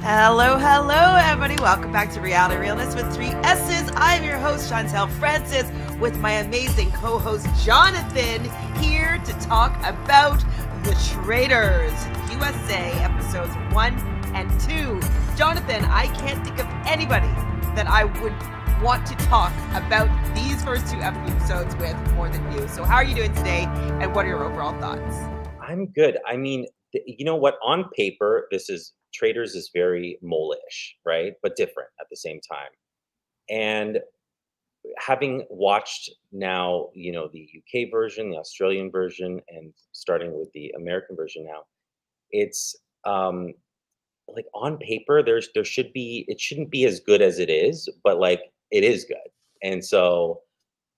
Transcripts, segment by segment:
Hello, hello, everybody. Welcome back to Reality Realness with 3 S's. I'm your host, Chantel Francis, with my amazing co-host, Jonathan, here to talk about The Traitors, USA, episodes 1 and 2. Jonathan, I can't think of anybody that I would want to talk about these first 2 episodes with more than you. So how are you doing today, and what are your overall thoughts? I'm good. I mean, you know what? On paper, Traitors is very mole-ish, right? But different at the same time. And having watched now, the UK version, the Australian version, and starting with the American version now, it's like on paper, it shouldn't be as good as it is, but like it is good. And so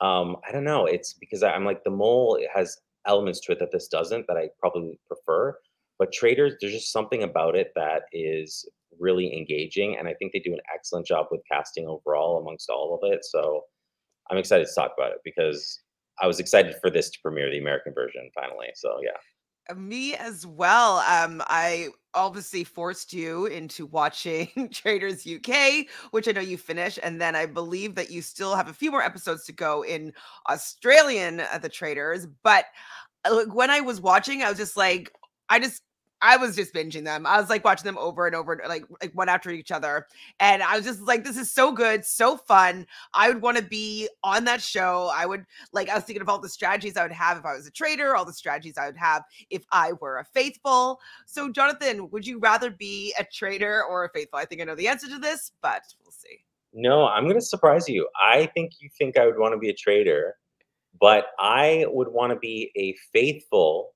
I don't know. It's because I'm like the mole it has elements to it that this doesn't that I probably prefer. But Traders, there's just something about it that is really engaging, and I think they do an excellent job with casting overall amongst all of it. So I'm excited to talk about it because I was excited for this to premiere the American version finally. So yeah. Me as well. I obviously forced you into watching Traders UK, which I know you finished, and then I believe that you still have a few more episodes to go in Australian The Traders. But like, when I was watching, I was just like, I was just binging them. I was like watching them over and over, like one after each other. And I was just like, this is so good, so fun. I would want to be on that show. I was thinking of all the strategies I would have if I was a traitor, all the strategies I would have if I were a faithful. So, Jonathan, would you rather be a traitor or a faithful? I think I know the answer to this, but we'll see. No, I'm going to surprise you. I think you think I would want to be a traitor, but I would want to be a faithful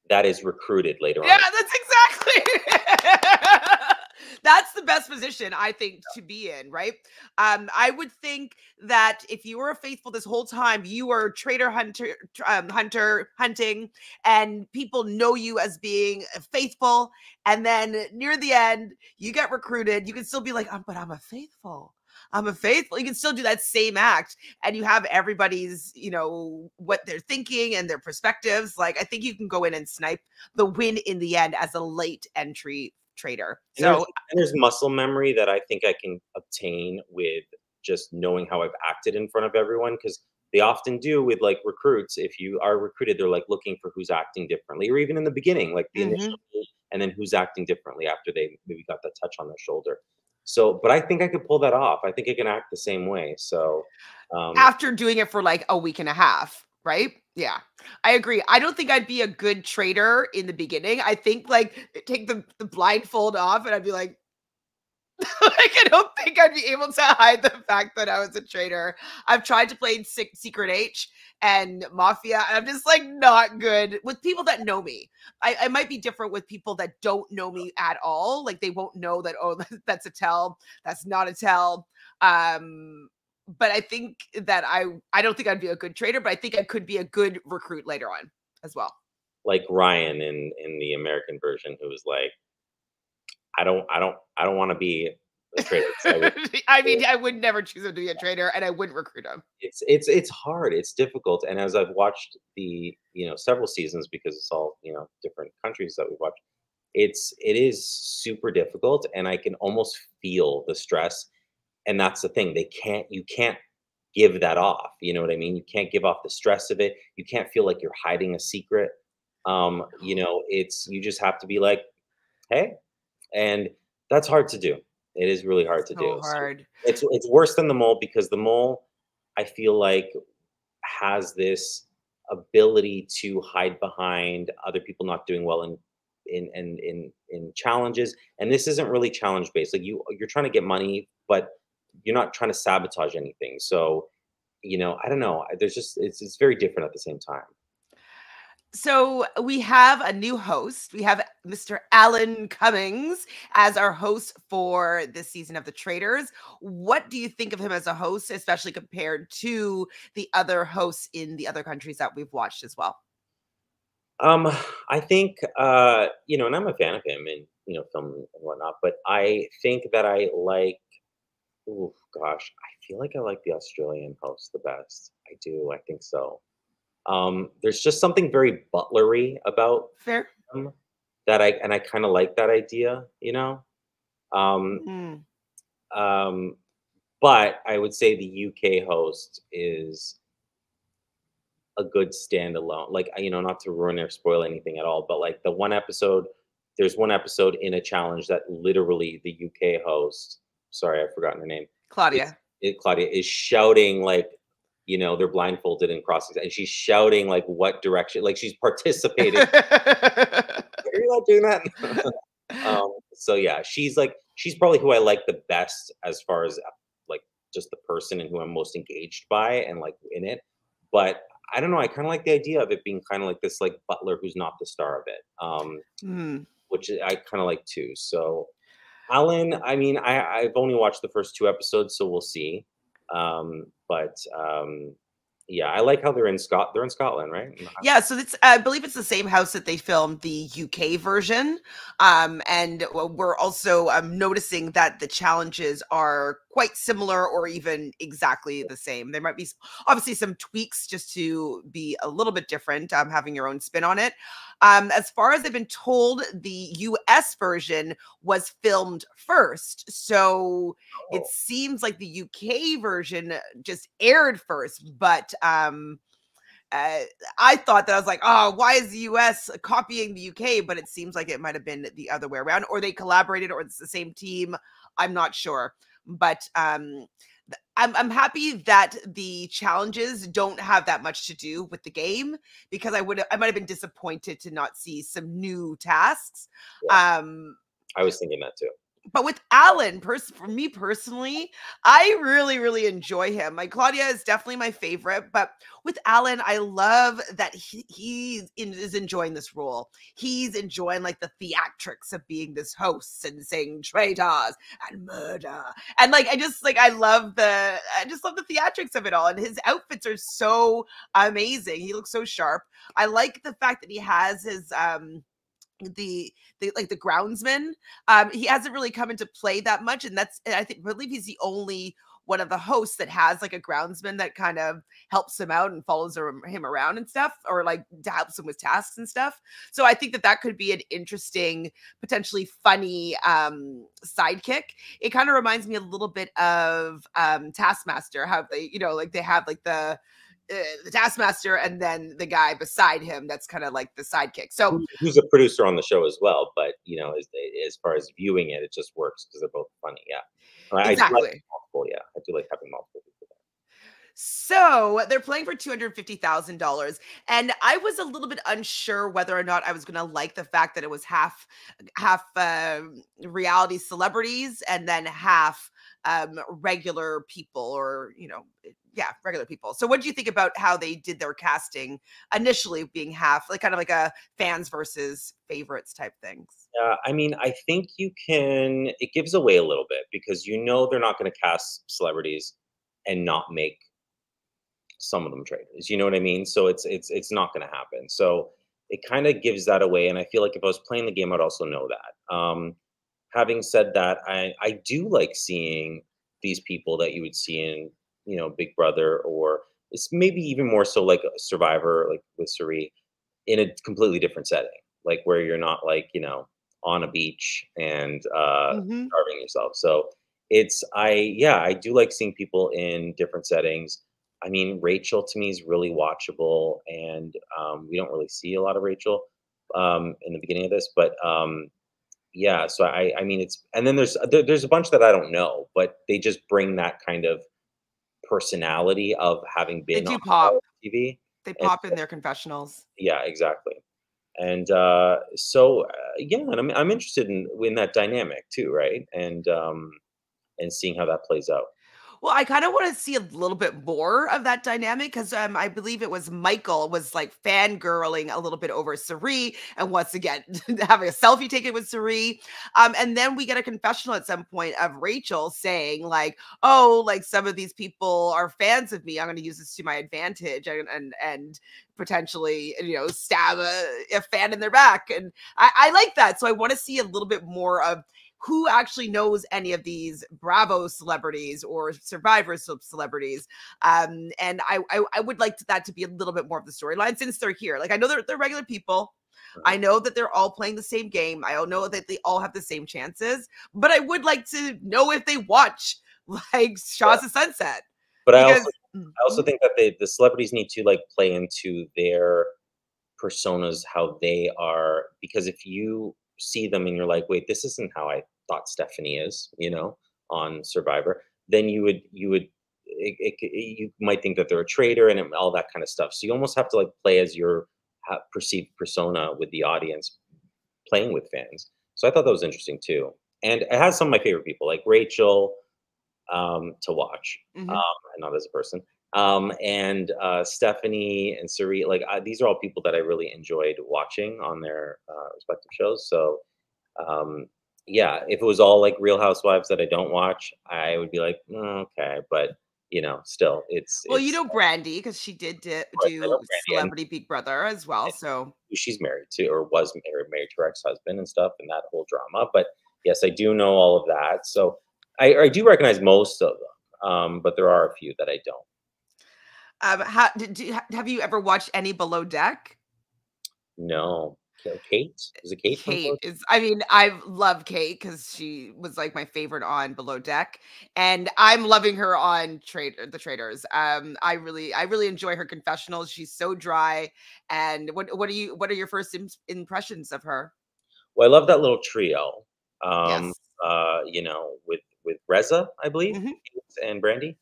that is recruited later Yeah, on. that's exactly. That's the best position, I think, to be in, right? I would think that if you were a faithful this whole time, you were traitor hunting, and people know you as being faithful, and then near the end, you get recruited. You can still be like, but I'm a faithful. I'm a faithful. You can still do that same act, and you have everybody's, what they're thinking and their perspectives. Like, I think you can go in and snipe the win in the end as a late entry traitor. And there's So and there's muscle memory that I think I can obtain with just knowing how I've acted in front of everyone. Because they often do with, like, recruits. If you are recruited, they're, like, looking for who's acting differently, or even in the beginning, like, the mhm. initial and then who's acting differently after they maybe got that touch on their shoulder. So but I think I could pull that off. I think I can act the same way. So, um After doing it for like a week and a half, right? Yeah, I agree. I don't think I'd be a good traitor in the beginning. I think like take the blindfold off and I'd be like, like, I don't think I'd be able to hide the fact that I was a traitor. I've tried to play Secret H and Mafia, and I'm just like not good with people that know me. I might be different with people that don't know me at all. Like they won't know that, oh, that's a tell, that's not a tell. But I think that I don't think I'd be a good traitor, but I think I could be a good recruit later on as well. like Ryan in the American version, who was like, I don't wanna be a traitor. So I mean, I would never choose him to be a traitor, and I wouldn't recruit him. it's hard, it's difficult, and as I've watched several seasons, because it's all, different countries that we've watched, it is super difficult, and I can almost feel the stress, and that's the thing, you can't give that off, you know what I mean? You can't give off the stress of it, you can't feel like you're hiding a secret, it's you just have to be like, "Hey," and that's hard to do. It is really hard to So do, so hard. it's worse than the mole because the mole, I feel like, has this ability to hide behind other people not doing well in challenges, and this isn't really challenge based. Like you're trying to get money, but you're not trying to sabotage anything. So, I don't know. There's just it's very different at the same time. So we have a new host. We have Mr. Alan Cummings as our host for this season of The Traders. What do you think of him as a host, especially compared to the other hosts in the other countries that we've watched as well? Um, I think and I'm a fan of him in film and whatnot, but I think that I like. Oh gosh, I feel like I like the Australian host the best. I do. I think so. There's just something very butlery about Fair. him that I kind of like that idea. Um, Mm. um, but I would say the UK host is a good standalone. Like, not to ruin or spoil anything at all, but like there's one episode in a challenge that literally the UK host, sorry, I've forgotten her name. It's Claudia. Claudia is shouting like, they're blindfolded and crossing, and she's shouting like what direction, like she's participating. Are you not doing that? So yeah, she's probably who I like the best as far as like just the person and who I'm most engaged by and like in it. But I don't know, I kind of like the idea of it being kind of like this like butler who's not the star of it. Mm. Which I kind of like too. So Alan, I mean, I've only watched the first two episodes, so we'll see. But yeah, I like how they're in Scotland, right? Yeah, so it's I believe it's the same house that they filmed the UK version. And we're also noticing that the challenges are quite similar or even exactly the same. There might be obviously some tweaks just to be a little bit different, having your own spin on it. As far as I've been told, the US version was filmed first. So it Oh, seems like the UK version just aired first, but uh, I thought that I was like, oh, why is the US copying the UK? But it seems like it might have been the other way around, or they collaborated, or it's the same team. I'm not sure. But I'm happy that the challenges don't have that much to do with the game, because I might have been disappointed to not see some new tasks. yeah, Um, I was thinking that too. but with Alan, for me personally, I really, really enjoy him. Like Claudia is definitely my favorite, but with Alan, I love that is enjoying this role. He's enjoying like the theatrics of being this host and saying traitors and murder, and like I just love the theatrics of it all. And his outfits are so amazing. He looks so sharp. I like the fact that he has his the groundsman. He hasn't really come into play that much, and believe he's the only one of the hosts that has like a groundsman that kind of helps him out and follows him around and stuff, or like helps him with tasks and stuff. So I think that that could be an interesting, potentially funny sidekick. It kind of reminds me a little bit of Taskmaster, how they, like they have like the taskmaster and then the guy beside him that's kind of like the sidekick. So Who's a producer on the show as well, but as far as viewing it, it just works because they're both funny. Yeah, I do like exactly. multiple. Yeah, I do like having multiple people So they're playing for $250,000. And I was a little bit unsure whether or not I was going to like the fact that it was half reality celebrities and then half regular people, or, yeah, regular people. So what do you think about how they did their casting initially, being half, like kind of like a fans versus favorites type things? I mean, I think it gives away a little bit because they're not going to cast celebrities and not make some of them traders. You know what I mean? So it's not going to happen. So it kind of gives that away, and I feel like if I was playing the game, I'd also know that. Having said that, I do like seeing these people that you would see in Big Brother, or it's maybe even more so like a Survivor, like with Suri, in a completely different setting, like where you're not like on a beach and Hmm. starving yourself. So I do like seeing people in different settings. I mean, Rachel to me is really watchable, and we don't really see a lot of Rachel in the beginning of this, but yeah. So I mean, and then there's a bunch that I don't know, but they just bring that kind of personality of having They been on do pop. TV, They and pop in their confessionals. yeah, exactly. And yeah, and I'm interested in that dynamic too, right? And seeing how that plays out. Well, I kind of want to see a little bit more of that dynamic, because I believe it was Michael was like fangirling a little bit over Sari, and once again having a selfie taken with Sari. And then we get a confessional at some point of Rachel saying like, "Oh, like some of these people are fans of me. I'm going to use this to my advantage and potentially stab a fan in their back." And I like that, so I want to see a little bit more of who actually knows any of these Bravo celebrities or Survivor celebrities. And I would like that to be a little bit more of the storyline since they're here. Like I know they're regular people. Uh-huh. I know that they're all playing the same game. I don't know that they all have the same chances, but I would like to know if they watch like Yeah. Shaw's of Sunset But because I also think that the celebrities need to like play into their personas, how they are, because if you see them and you're like, wait, this isn't how I thought Stephanie is, on Survivor, then you might think that they're a traitor and all that kind of stuff. So you almost have to like play as your perceived persona with the audience, playing with fans. So I thought that was interesting too. And it has some of my favorite people, like Rachel, to watch, Mhm. and not as a person. And Stephanie and Suri, like these are all people that I really enjoyed watching on their respective shows. So um, yeah, if it was all like Real Housewives that I don't watch, I would be like, okay, but still, Well, it's Brandy because she did I know do Brandy, Celebrity Big Brother as well. and So who she's married to or was married to her ex-husband and stuff, and that whole drama. But yes, I do know all of that. So I do recognize most of them, but there are a few that I don't. how have you ever watched any Below Deck? No. Kate? Was it Kate from Kate Below? is I mean, I love Kate because she was, like, my favorite on Below Deck, and I'm loving her on The Traitors. I really enjoy her confessionals, she's so dry, and what are your first impressions of her? Well, I love that little trio. Yes. With Reza, I believe, Mhm. and Brandy.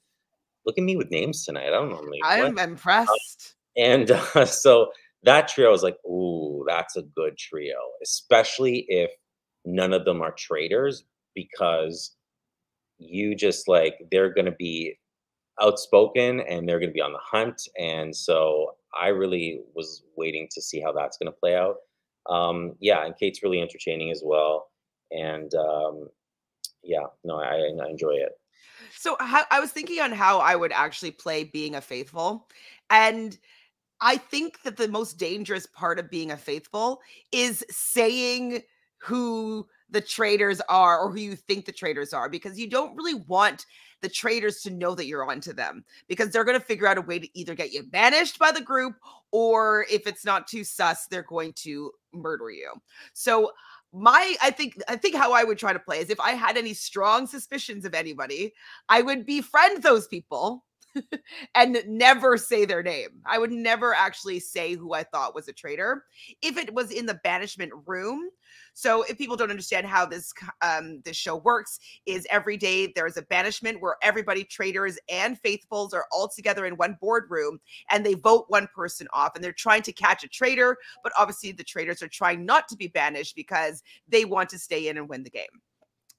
Look at me with names tonight. I don't normally what? I'm impressed. And so that trio is like, ooh, that's a good trio, especially if none of them are traitors, because you just like they're gonna be outspoken and they're gonna be on the hunt. And so I really was waiting to see how that's gonna play out. Yeah, and Kate's really entertaining as well. And yeah, no, I enjoy it. So, how I was thinking on how I would actually play being a faithful, and I think that the most dangerous part of being a faithful is saying who the traitors are or who you think the traitors are because you don't really want the traitors to know that you're onto them because they're going to figure out a way to either get you banished by the group or if it's not too sus they're going to murder you. So I think how I would try to play is if I had any strong suspicions of anybody, I would befriend those people and never say their name. I would never actually say who I thought was a traitor if it was in the banishment room. So if people don't understand how this show works, is every day there's a banishment where everybody, traitors and faithfuls, are all together in one boardroom and they vote one person off and they're trying to catch a traitor, but obviously the traitors are trying not to be banished because they want to stay in and win the game.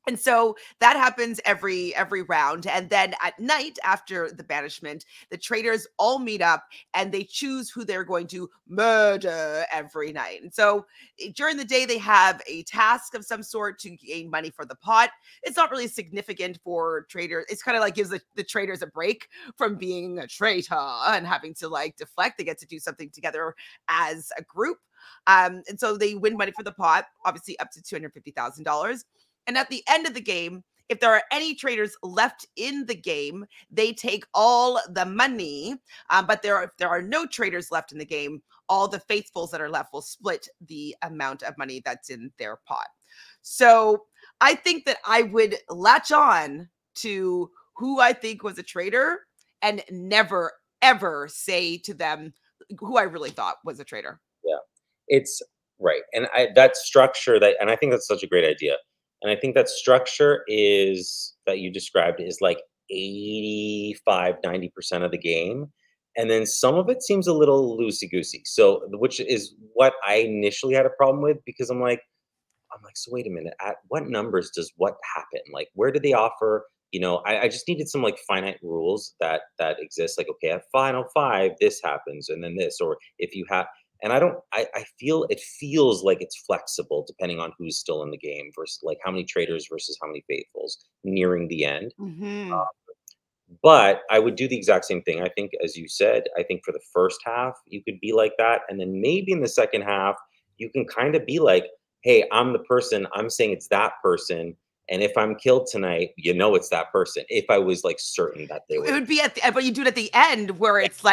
And so that happens every round. And then at night after the banishment, the traitors all meet up and they choose who they're going to murder every night. And so during the day, they have a task of some sort to gain money for the pot. It's not really significant for traitors. It's kind of like gives the traitors a break from being a traitor and having to like deflect. They get to do something together as a group. And so they win money for the pot, obviously up to $250,000. And at the end of the game, if there are any traitors left in the game, they take all the money. But if there are no traitors left in the game, all the faithfuls that are left will split the amount of money that's in their pot. So I think that I would latch on to who I think was a traitor and never, ever say to them who I really thought was a traitor. Yeah, it's right, and that structure and I think that's such a great idea, and I think that structure is that you described is like 85-90% of the game, and then some of it seems a little loosey goosey. So, which is what I initially had a problem with because I'm like, so wait a minute, at what numbers does what happen? Like, where do they offer? I just needed some like finite rules that exist. Like, okay, at final five, this happens, and then this, or if you have, and I don't, I feel it feels like it's flexible depending on who's still in the game versus like how many traders versus how many faithfuls nearing the end. Hmm. But I would do the exact same thing. I think, as you said, I think for the first half, you could be like that. And then maybe in the second half, you can kind of be like, hey, I'm the person, I'm saying it's that person. And if I'm killed tonight, it's that person. If I was like certain that they It were. would be but you do it at the end where Yeah, it's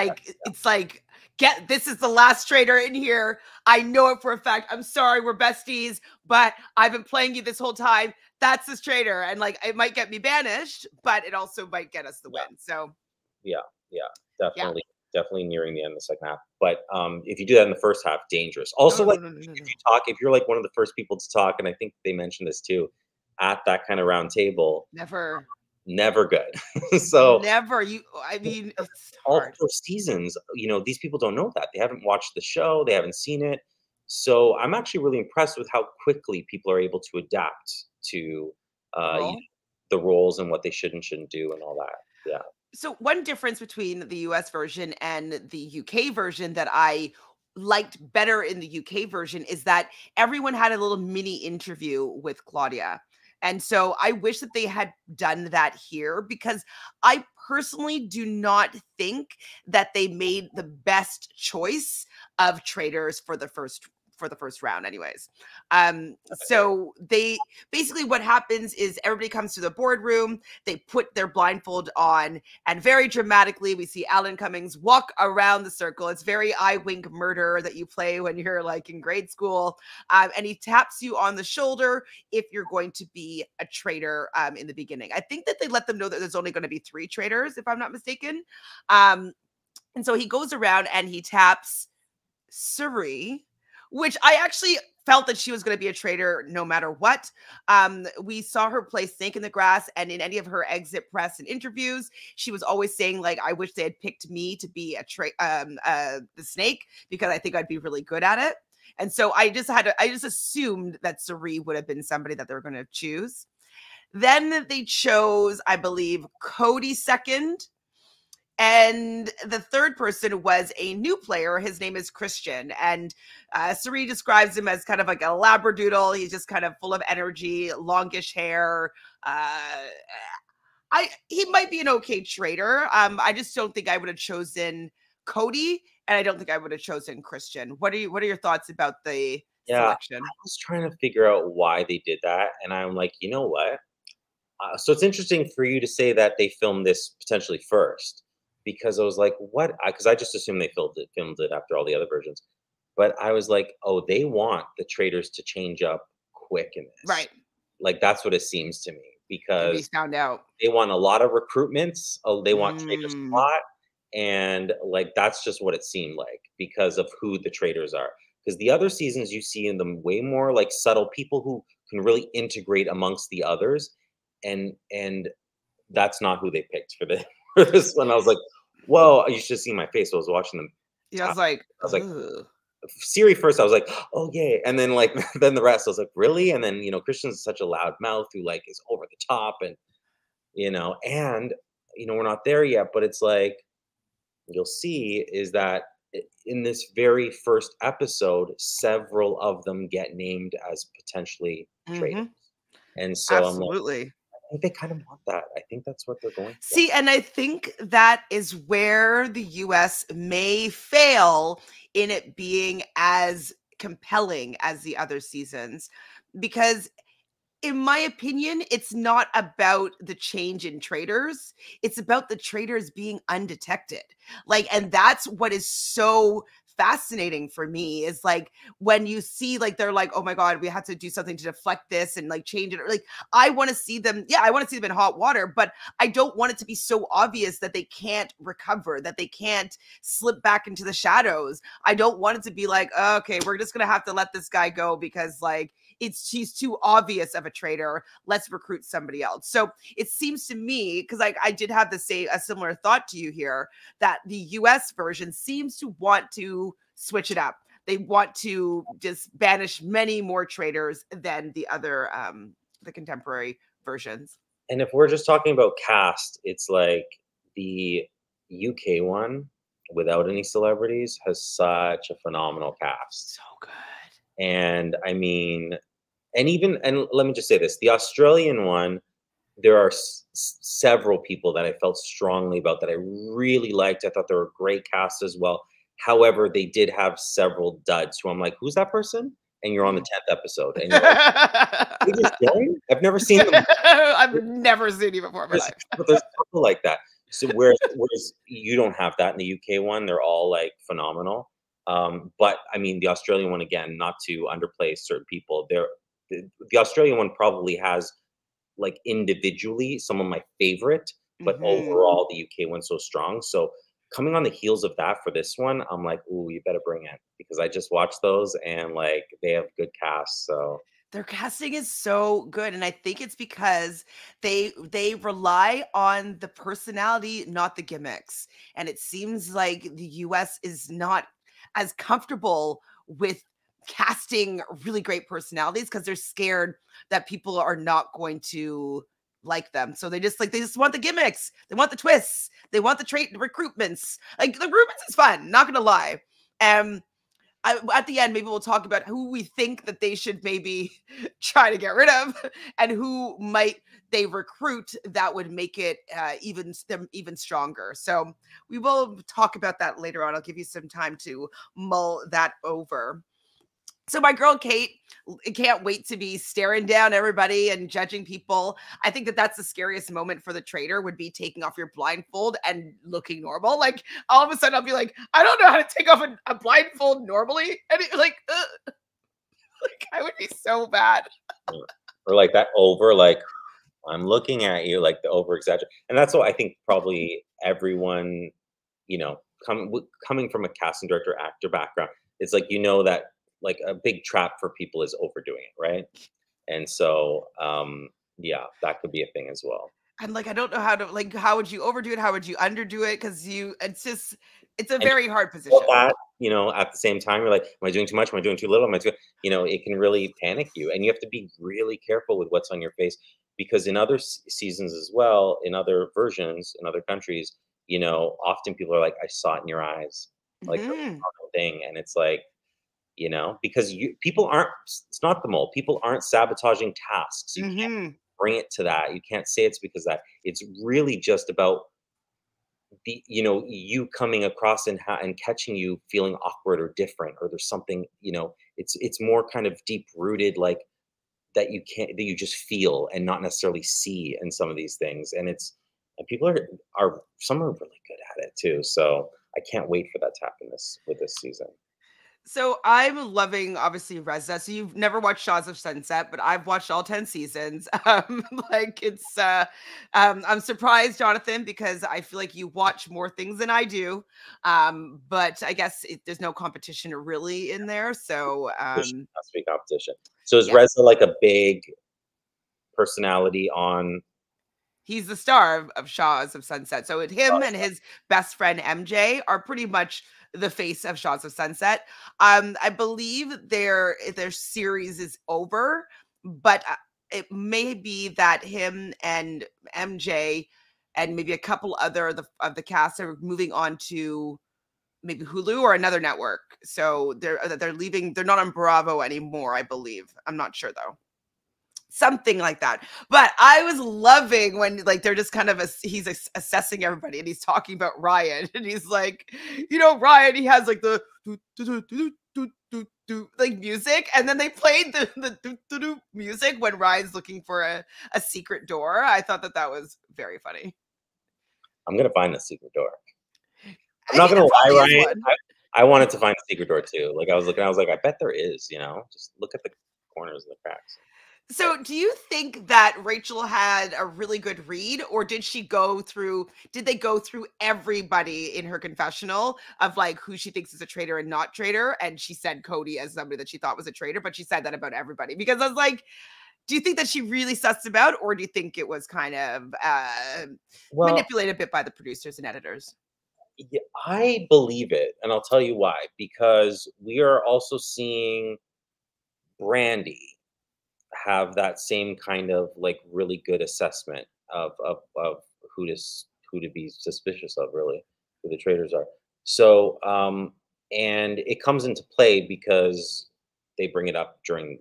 like this is the last traitor in here. I know it for a fact. I'm sorry, we're besties, but I've been playing you this whole time. That's this traitor. And like, it might get me banished, but it also might get us the win. So yeah, definitely. Definitely nearing the end of the second half. But if you do that in the first half, dangerous. Also, no, like if you're like one of the first people to talk, and I think they mentioned this too, at that kind of round table, never good. So never. I mean, it's all hard. 4 seasons, these people don't know that. They haven't watched the show, they haven't seen it. So I'm actually really impressed with how quickly people are able to adapt to the roles and what they should and shouldn't do and all that. Yeah. So one difference between the US version and the UK version that I liked better in the UK version is that everyone had a little mini interview with Claudia. And so I wish that they had done that here, because I personally do not think that they made the best choice of traitors for the first round anyways. So they basically, what happens is everybody comes to the boardroom, they put their blindfold on, and very dramatically we see Alan Cummings walk around the circle. It's very eye wink murder that you play when you're like in grade school. And he taps you on the shoulder if you're going to be a traitor in the beginning. I think that they let them know that there's only going to be 3 traitors, if I'm not mistaken. And so he goes around and he taps Cirie, which I actually felt that she was going to be a traitor no matter what. We saw her play Snake in the Grass, and in any of her exit press and interviews, she was always saying like, I wish they had picked me to be the snake, because I think I'd be really good at it. And so I just assumed that Cirie would have been somebody that they were going to choose. Then they chose, I believe, Cody second. And the third person was a new player. His name is Christian. And Cirie describes him as kind of like a labradoodle. He's just kind of full of energy, longish hair. He might be an okay traitor. I just don't think I would have chosen Cody, and I don't think I would have chosen Christian. What are your thoughts about the selection? I was trying to figure out why they did that, and I'm like, you know what? So it's interesting for you to say that they filmed this potentially first, because I was like, what? Because I just assumed they filmed it after all the other versions. But I was like, oh, they want the traitors to change up quick in this. Right. Like, that's what it seems to me, because found out. They want a lot of recruitments. Oh, they want traitors a lot. And like, that's just what it seemed like, because of who the traitors are. Because the other seasons, you see in them way more like subtle people who can really integrate amongst the others. And that's not who they picked for this one. I was like, whoa, you should see my face. I was watching them. Yeah, I was like, Cirie first, I was like, oh yay. And then like then the rest, I was like, really? And then Christian's such a loud mouth who like is over the top, and we're not there yet, but it's like you'll see is that in this very first episode, several of them get named as potentially traitors. And so absolutely. I'm like, I think they kind of want that. I think that's what they're going for. See, and I think that is where the US may fail in it being as compelling as the other seasons, because in my opinion, it's not about the change in traitors. It's about the traitors being undetected. Like, and that's what is so fascinating for me, is like when you see like they're like, oh my god, we have to do something to deflect this and like change it. Or like, I want to see them. Yeah, I want to see them in hot water, but I don't want it to be so obvious that they can't recover, that they can't slip back into the shadows. I don't want it to be like, oh, okay, we're just gonna have to let this guy go because like he's too obvious of a traitor. Let's recruit somebody else. So it seems to me, because I did have a similar thought to you here, that the US version seems to want to switch it up. They want to just banish many more traitors than the other the contemporary versions. And if we're just talking about cast, it's like the UK one without any celebrities has such a phenomenal cast. So good. And I mean, and let me just say this, the Australian one, there are several people that I felt strongly about that I really liked. I thought they were a great cast as well. However, they did have several duds who I'm like, who's that person? And you're on the 10th episode. And you're like, I've never seen them. I've never seen you before in my life. There's people like that. So whereas you don't have that in the UK one, they're all like phenomenal. But I mean, the Australian one again, not to underplay certain people, the Australian one probably has like individually some of my favorite, but Mhm. overall the UK one's so strong. So coming on the heels of that for this one, I'm like, ooh, you better bring it because I just watched those and like they have good casts. So Their casting is so good, and I think it's because they rely on the personality, not the gimmicks, and it seems like the US is not as comfortable with casting really great personalities because 'cause they're scared that people are not going to like them, so they just want the gimmicks, they want the twists, they want the trait recruitments, like, the recruitments is fun, not gonna lie, um, at the end, maybe we'll talk about who we think that they should maybe try to get rid of, and who might they recruit that would make it them even stronger. So we will talk about that later on. I'll give you some time to mull that over. So my girl Kate can't wait to be staring down everybody and judging people. I think that that's the scariest moment for the traitor would be taking off your blindfold and looking normal. Like all of a sudden I'll be like, I don't know how to take off a blindfold normally, and like, like I would be so bad. yeah. Or like that over like I'm looking at you like the over exaggerate. And that's what I think probably everyone, you know, coming from a casting director actor background, it's like that like a big trap for people is overdoing it, right? And so yeah, that could be a thing as well. I'm like, I don't know how to like. How would you overdo it? How would you underdo it? Because it's just, it's a And very hard feel position. that, at the same time, you're like, "Am I doing too much? Am I doing too little? Am I too?" It can really panic you, and you have to be really careful with what's on your face because in other seasons as well, in other versions, in other countries, often people are like, "I saw it in your eyes," like the Hmm. common thing, and it's like, because people aren't. It's not the mole. People aren't sabotaging tasks. You can't Hmm. bring it to that. You can't say it's because of that. It's really just about you coming across and catching you feeling awkward or different or there's something it's more kind of deep rooted like that you just feel and not necessarily see in some of these things and people are some are really good at it too, so I can't wait for that to happen this with this season. So I'm loving obviously Reza. So you've never watched Shaws of Sunset, but I've watched all 10 seasons. Like it's I'm surprised, Jonathan, because I feel like you watch more things than I do. But I guess there's no competition really in there. So Competition has to be competition. So is yeah, Reza like a big personality on? he's the star of Shaws of Sunset. So him and his best friend MJ are pretty much the face of Shaws of Sunset. I believe their series is over, but it may be that him and MJ and maybe a couple other of the cast are moving on to maybe Hulu or another network. So they're leaving. They're not on Bravo anymore, I believe. I'm not sure though, something like that. But I was loving when like they're just kind of he's assessing everybody and he's talking about Ryan and he's like, Ryan, he has like the like music, and then they played the music when Ryan's looking for a secret door. I thought that that was very funny. I'm gonna find the secret door. I'm I not mean, gonna there lie, probably is Ryan. one. I wanted to find a secret door too. Like I was looking, I was like, I bet there is. Just look at the corners and the cracks. But So, do you think that Rachel had a really good read, or did they go through everybody in her confessional of like who she thinks is a traitor and not traitor? And she said Cody as somebody that she thought was a traitor, but she said that about everybody. Because I was like, do you think that she really sussed them out, or do you think it was kind of well, manipulated a bit by the producers and editors? yeah, I believe it, and I'll tell you why. Because we are also seeing Brandy have that same kind of like really good assessment of who to be suspicious of, really, who the traitors are. So, and it comes into play because they bring it up during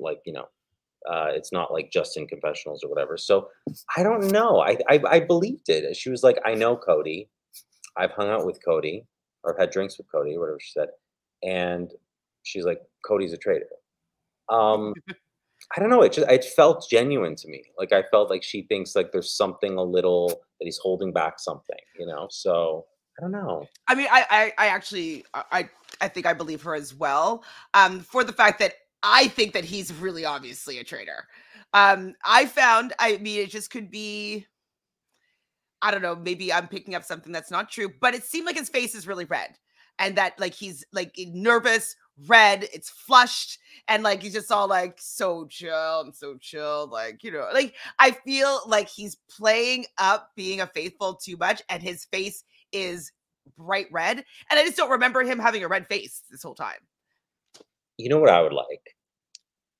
it's not like just in confessionals or whatever. So I don't know. I believed it. She was like, I know Cody. I've hung out with Cody or I've had drinks with Cody, whatever she said. And she's like, Cody's a traitor. Um, I don't know, it felt genuine to me. Like, I felt like she thinks, like, there's something a little that he's holding back something, you know? So, I don't know. I mean, I actually, I think I believe her as well. For the fact that I think that he's really obviously a traitor. I mean, it just could be, I don't know, maybe I'm picking up something that's not true, but it seemed like his face is really red and that like he's like nervous, red, it's flushed, and like he's just all like so chill and so chill. Like, like I feel like he's playing up being a faithful too much, and his face is bright red. And I just don't remember him having a red face this whole time. You know what I would like?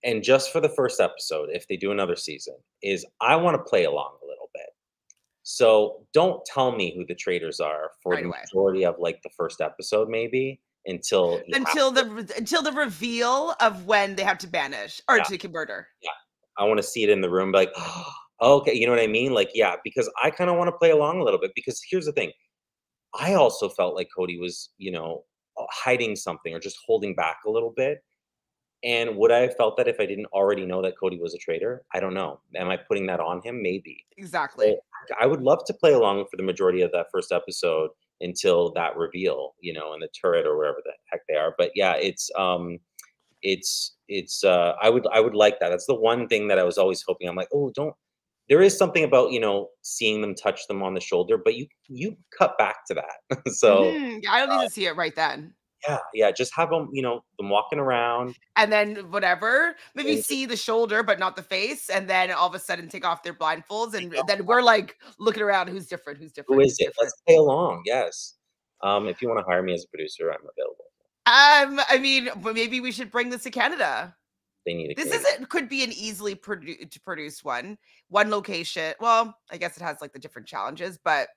And just for the first episode, if they do another season, is I wanna play along a little bit. So, don't tell me who the traitors are for Right the away. majority of, like, the first episode maybe, until you have Until to. until the reveal of when they have to banish or Yeah, to murder. yeah. I wanna see it in the room, be like, "Oh, okay," you know what I mean? Like, yeah, because I kinda wanna play along a little bit because here's the thing, I also felt like Cody was, hiding something or just holding back a little bit, and would I have felt that if I didn't already know that Cody was a traitor? I don't know. Am I putting that on him? Maybe. Exactly. So, I would love to play along for the majority of that first episode until that reveal, in the turret or wherever the heck they are. But yeah, I would like that. That's the one thing that I was always hoping. I'm like, oh, don't. There is something about seeing them touch them on the shoulder, but you cut back to that. So Yeah, I don't need to see it right then. yeah, yeah, just have them, them walking around And then whatever, maybe and just see the shoulder, but not the face, and then all of a sudden take off their blindfolds, take and off. then we're like looking around, who's different, who's Who different, is who's it? different. Let's play along. Yes. If you want to hire me as a producer, I'm available. I mean, but maybe we should bring this to Canada. They need a This Canadian. isn't could be an easily to produce one location. Well, I guess it has like the different challenges, but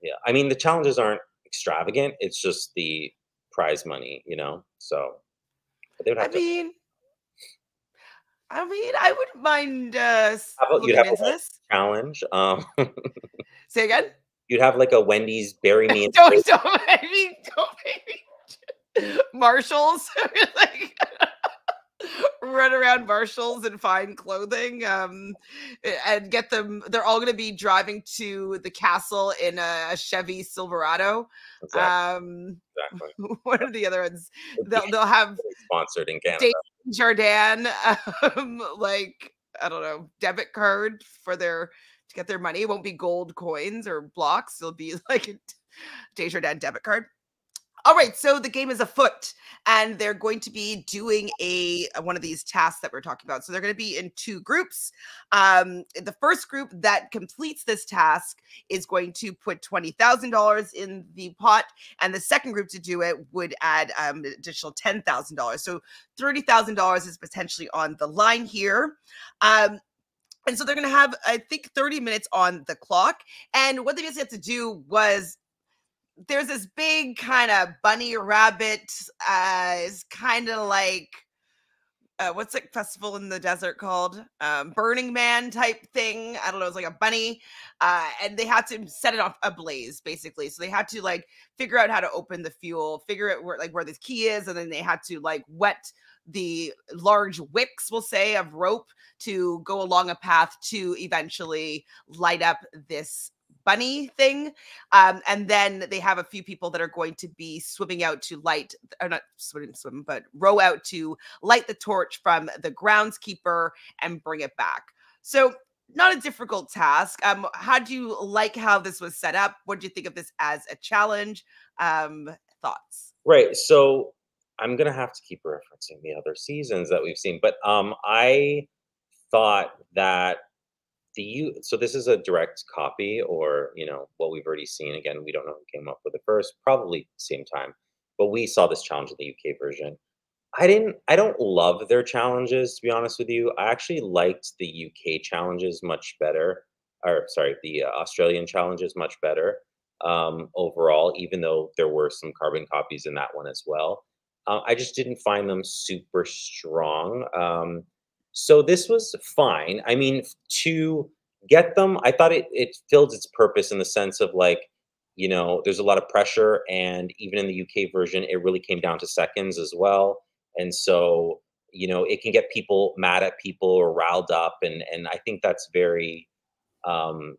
Yeah. I mean, the challenges aren't extravagant. It's just the prize money. So, but they would I have to. mean, I wouldn't mind How about you'd looking have a into Wendy's this. challenge? Say again. You'd have like a Wendy's bury me in Don't make me Marshalls. Like run around Marshalls and find clothing, and get them. They're all going to be driving to the castle in a Chevy Silverado. exactly, Um, exactly. what are the other ones? It'd be They'll have sponsored in Canada. Dave Jardin, like I don't know, debit card for their to get their money. It won't be gold coins or blocks. It'll be like a Desjardins debit card. All right, so the game is afoot, and they're going to be doing a one of these tasks that we're talking about. So they're going to be in two groups. The first group that completes this task is going to put $20,000 in the pot, and the second group to do it would add an additional $10,000. So $30,000 is potentially on the line here. And so they're going to have, I think, 30 minutes on the clock. And what they just had to do was there's this big kind of bunny rabbit, is kind of like what's that festival in the desert called? Burning Man type thing. I don't know. It's like a bunny, and they had to set it off ablaze basically. So they had to like figure out how to open the fuel, figure out where this key is, and then they had to like wet the large wicks, we'll say, of rope to go along a path to eventually light up this bunny thing. And then they have a few people that are going to be swimming out to light, or not swim, but row out to light the torch from the groundskeeper and bring it back. So not a difficult task. How do you like how this was set up? What do you think of this as a challenge? Thoughts? Right. So I'm gonna have to keep referencing the other seasons that we've seen, but I thought that so this is a direct copy, or what we've already seen. Again, we don't know who came up with it first, probably same time, but we saw this challenge in the UK version. I don't love their challenges, to be honest with you. I actually liked the UK challenges much better, or sorry, the Australian challenges much better, overall, even though there were some carbon copies in that one as well. I just didn't find them super strong. So this was fine. I mean, to get them, I thought it filled its purpose in the sense of like, there's a lot of pressure, and even in the UK version, it really came down to seconds as well. And so, you know, it can get people mad at people or riled up, and I think that's very um,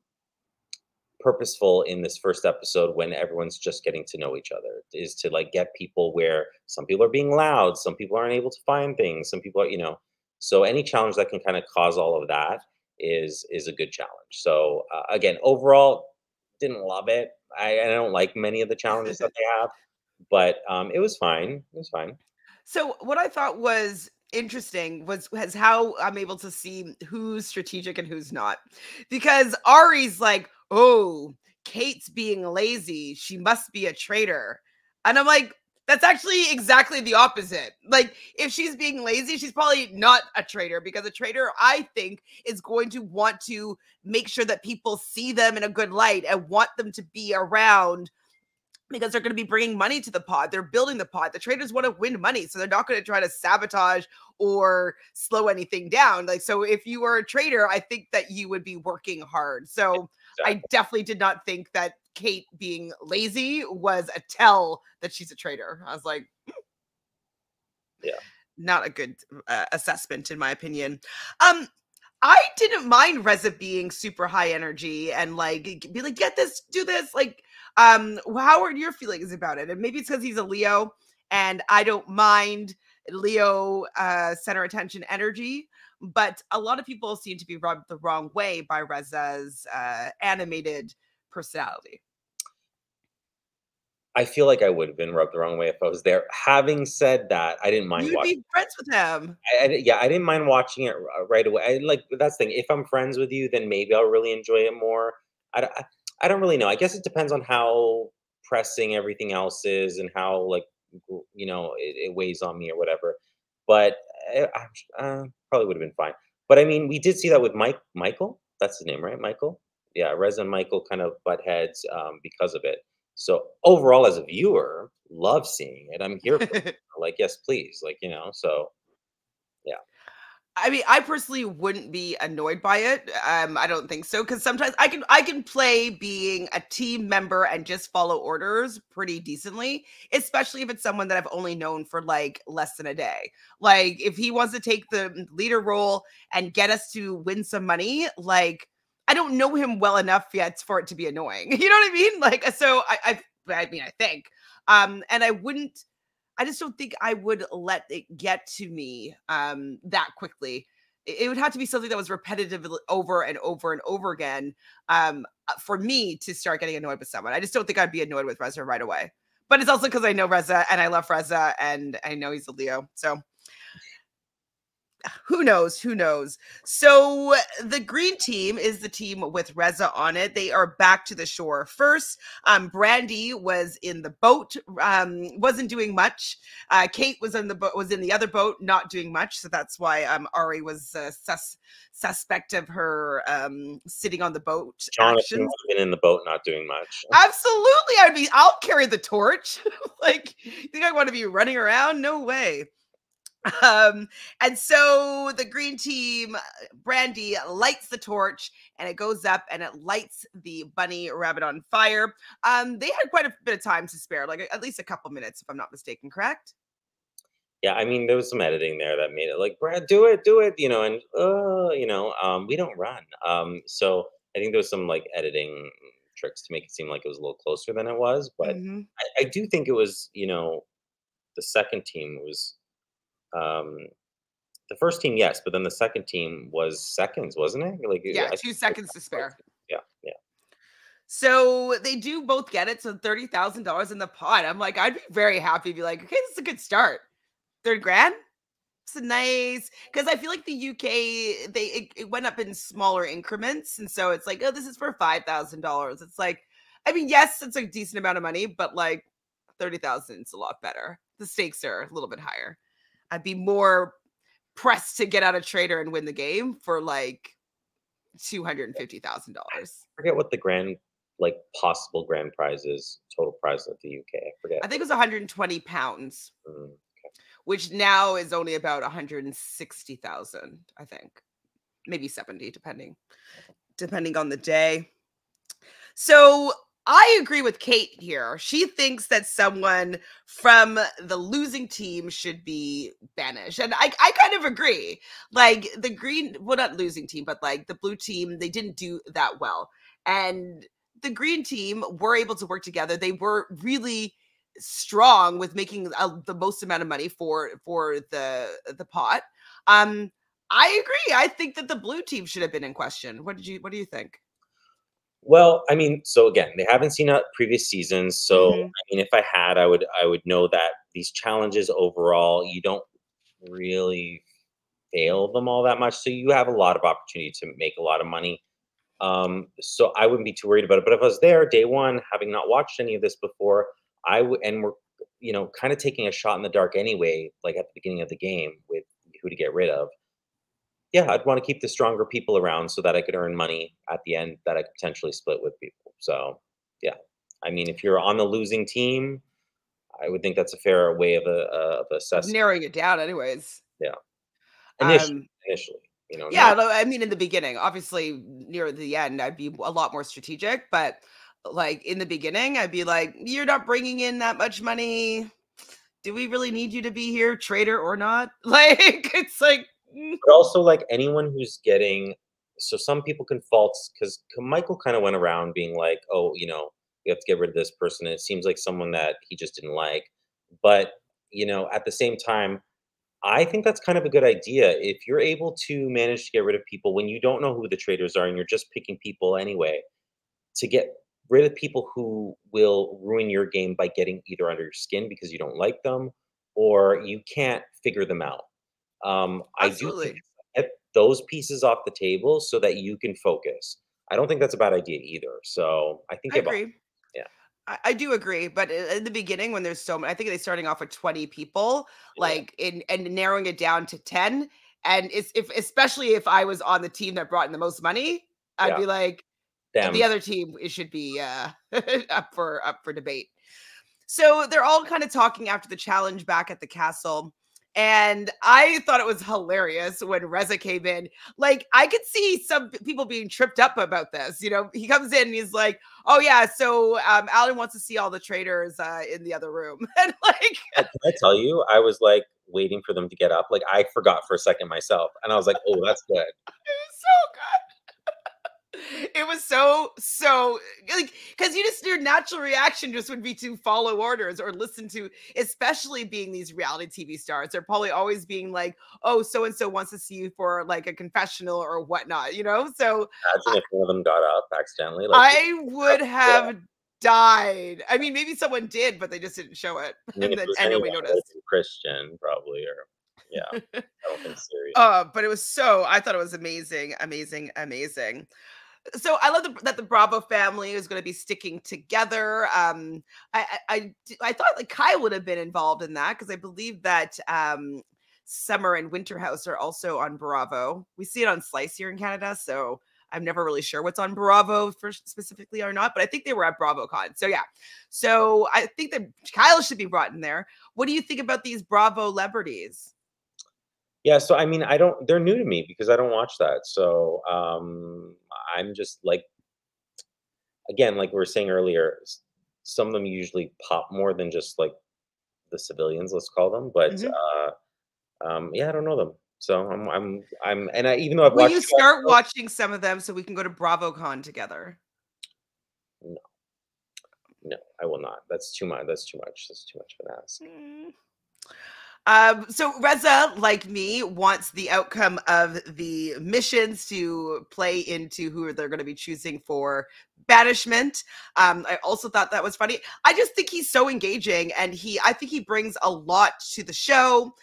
purposeful in this first episode when everyone's just getting to know each other, is to like get people where some people are being loud, some people aren't able to find things, some people are, you know, so any challenge that can kind of cause all of that is a good challenge. So again, overall, didn't love it. I don't like many of the challenges that they have, but it was fine. It was fine. So what I thought was interesting was how I'm able to see who's strategic and who's not. Because Ari's like, "Oh, Kate's being lazy. She must be a traitor." And I'm like, that's actually exactly the opposite. Like, if she's being lazy, she's probably not a traitor, because a traitor, I think, is going to want to make sure that people see them in a good light and want them to be around, because they're going to be bringing money to the pod. They're building the pod. The traders want to win money, so they're not going to try to sabotage or slow anything down. Like, so if you were a trader, I think that you would be working hard. So I Exactly. definitely did not think that Kate being lazy was a tell that she's a traitor. I was like, Yeah. not a good assessment, in my opinion. Um, I didn't mind Reza being super high energy and like be like, get this, do this. Like, how are your feelings about it? And maybe it's because he's a Leo, and I don't mind Leo center attention energy. But a lot of people seem to be rubbed the wrong way by Reza's animated personality. I feel like I would have been rubbed the wrong way if I was there. Having said that, I didn't mind You'd watching. be friends with him. Yeah, I didn't mind watching it right away. I like that's the thing. If I'm friends with you, then maybe I'll really enjoy it more. I don't really know. I guess it depends on how pressing everything else is and how like you know it weighs on me or whatever. But probably would have been fine. But I mean, we did see that with Michael. That's his name, right? Michael. Yeah, Reza and Michael kind of butt heads because of it. So overall, as a viewer, love seeing it. I'm here for like yes, please, like you know. So yeah. I mean, I personally wouldn't be annoyed by it. I don't think so, because sometimes I can play being a team member and just follow orders pretty decently, especially if it's someone that I've only known for like less than a day. Like, if he wants to take the leader role and get us to win some money, like, I don't know him well enough yet for it to be annoying. You know what I mean? Like, so I mean, I think, and I just don't think I would let it get to me that quickly. It would have to be something that was repetitive over and over and over again, for me to start getting annoyed with someone. I just don't think I'd be annoyed with Reza right away. But it's also because I know Reza and I love Reza and I know he's a Leo. So who knows? Who knows? So the green team is the team with Reza on it. They are back to the shore. First, Brandy was in the boat, wasn't doing much. Kate was in the boat, was in the other boat, not doing much. So that's why Ari was suspect of her sitting on the boat Jonathan would actions. have been in the boat not doing much. Absolutely, I'll carry the torch. Like, you think I want to be running around? No way. And so the green team, Brandy lights the torch and it goes up and it lights the bunny rabbit on fire. They had quite a bit of time to spare, like at least a couple minutes, if I'm not mistaken, correct? Yeah, I mean, there was some editing there that made it like, Brad, do it, you know, and you know, we don't run. So I think there was some like editing tricks to make it seem like it was a little closer than it was, but Hmm. I do think it was, you know, the second team was um the first team, yes, but then the second team was seconds, wasn't it? Like Yeah, I think 2 seconds to spare. yeah, yeah. So they do both get it. So $30,000 in the pot. I'm like, I'd be very happy to be like, okay, this is a good start. 30 grand. It's a nice, because I feel like the UK it went up in smaller increments, and so it's like, oh, this is for $5,000. It's like, I mean, yes, it's a decent amount of money, but like 30,000 is a lot better. The stakes are a little bit higher. I'd be more pressed to get out a trader and win the game for like $250,000. Forget what the grand like possible grand prize is, total prize at the UK. I forget. I think it was 120 pounds, Mm. which now is only about 160,000. I think maybe 70, depending on the day. So I agree with Kate here. She thinks that someone from the losing team should be banished. And I kind of agree. Like the green, well, not losing team, but like the blue team, they didn't do that well. And the green team were able to work together. They were really strong with making the most amount of money for the pot. I agree. I think that the blue team should have been in question. What do you think? Well, I mean, so again, they haven't seen previous seasons, so Hmm. I mean, if I had, I would know that these challenges overall, you don't really fail them all that much, so you have a lot of opportunity to make a lot of money. So I wouldn't be too worried about it. But if I was there day one, having not watched any of this before, I would, and we're, kind of taking a shot in the dark anyway, like at the beginning of the game with who to get rid of. Yeah, I'd want to keep the stronger people around so that I could earn money at the end that I could potentially split with people. So, yeah, I mean, if you're on the losing team, I would think that's a fair way of Of assessing. narrowing it down, anyways. Yeah, initially, Um, initially, yeah, not. although, I mean, in the beginning, obviously, near the end, I'd be a lot more strategic. But like in the beginning, I'd be like, "You're not bringing in that much money. Do we really need you to be here, traitor or not?" Like, it's like, But also, like anyone who's getting, so some people can fault because Michael kind of went around being like, "Oh, you have to get rid of this person." And it seems like someone that he just didn't like. But at the same time, I think that's kind of a good idea. If you're able to manage to get rid of people when you don't know who the traitors are and you're just picking people anyway, to get rid of people who will ruin your game by getting either under your skin because you don't like them or you can't figure them out. I do think absolutely, get those pieces off the table so that you can focus. I don't think that's a bad idea either. So I think I you have agree. yeah, I do agree, but in the beginning, when there's so many, I think they're starting off with 20 people, yeah, like in and narrowing it down to 10. And it's if especially if I was on the team that brought in the most money, I'd yeah. be like, the Them. other team it should be up for debate. So they're all kind of talking after the challenge back at the castle. And I thought it was hilarious when Reza came in. Like, I could see some people being tripped up about this. He comes in and he's like, "Oh, yeah, so Alan wants to see all the traders in the other room." And like, Can I tell you, I was like waiting for them to get up. Like I forgot for a second myself, and I was like, "Oh, that's good." it was so good. It was so like because your natural reaction just would be to follow orders or listen to, especially being these reality TV stars. They're probably always being like, "Oh, so and so wants to see you for like a confessional or whatnot." So Imagine I, if one of them got up accidentally, like, I would yeah. have died. I mean, maybe someone did, but they just didn't show it, I mean, and if then it was and anyone, nobody it would noticed. be Christian probably, or yeah, I don't think Siri. But it was I thought it was amazing, amazing, amazing. So I love that the Bravo family is going to be sticking together. I thought like Kyle would have been involved in that because I believe that Summer and Winterhouse are also on Bravo. We see it on Slice here in Canada, so I'm never really sure what's on Bravo for specifically or not, but I think they were at BravoCon. So yeah, so I think that Kyle should be brought in there. What do you think about these Bravo celebrities? Yeah, so I mean, I don't. They're new to me because I don't watch that. So I'm just like, again, like we were saying earlier, some of them usually pop more than just like the civilians, let's call them. But Mhm. yeah, I don't know them. So and even though I've Will watched you two start episodes, watching some of them so we can go to BravoCon together? no, no, I will not. That's too much. That's too much. That's too much of an ask. Mm. So Reza, like me, wants the outcome of the missions to play into who they're going to be choosing for banishment. I also thought that was funny. I just think he's so engaging, and I think he brings a lot to the show,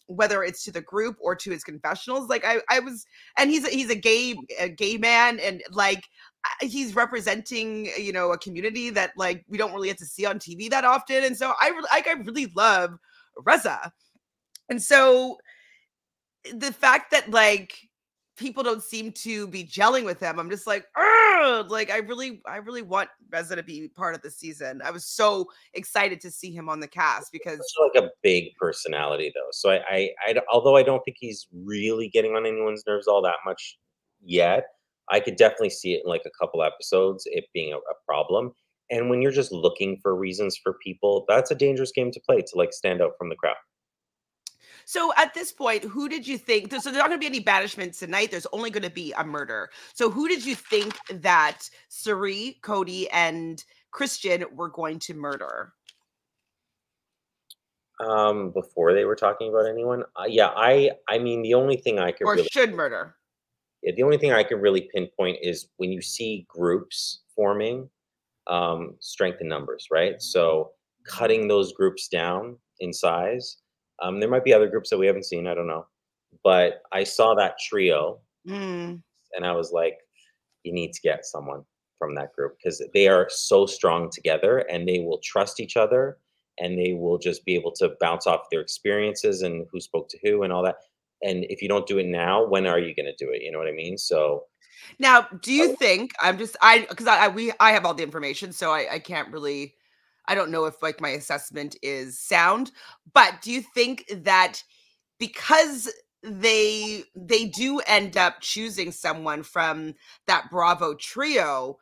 whether it's to the group or to his confessionals. Like I was, and he's a gay man, and like he's representing a community that like we don't really get to see on TV that often, and so I really love Reza. And so the fact that like people don't seem to be gelling with him, I'm just like, "Ugh!" Like I really want Reza to be part of the season. I was so excited to see him on the cast because Such like a big personality though. So although I don't think he's really getting on anyone's nerves all that much yet, I could definitely see it in like a couple episodes, it being a problem. And when you're just looking for reasons for people, that's a dangerous game to play to like stand out from the crowd. So at this point, who did you think? So there's not going to be any banishments tonight. There's only going to be a murder. So who did you think that Cirie, Cody, and Christian were going to murder? Before they were talking about anyone, yeah, I mean, Or should murder? the only thing I could really pinpoint is when you see groups forming, strength in numbers, right? So cutting those groups down in size. There might be other groups that we haven't seen. I don't know, but I saw that trio, Mm. and I was like, you need to get someone from that group because they are so strong together, and they will trust each other, and they will just be able to bounce off their experiences and who spoke to who and all that. And if you don't do it now, when are you going to do it? You know what I mean? So Now, do you think I have all the information, so I can't really I don't know if like my assessment is sound, but do you think that because they do end up choosing someone from that Bravo trio,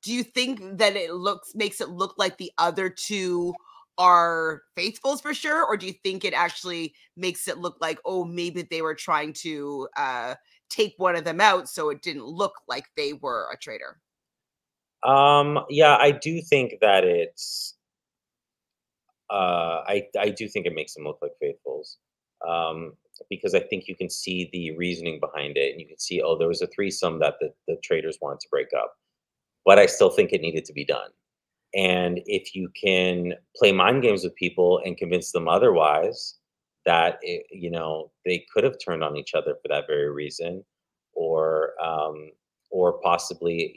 do you think that it makes it look like the other two are faithfuls for sure, or do you think it actually makes it look like, oh, maybe they were trying to take one of them out so it didn't look like they were a traitor? yeah, I do think that it's I do think it makes them look like faithfuls, um, because I think you can see the reasoning behind it, and you can see, oh, there was a threesome that the traders wanted to break up, but I still think it needed to be done. And if you can play mind games with people and convince them otherwise, that they could have turned on each other for that very reason, or possibly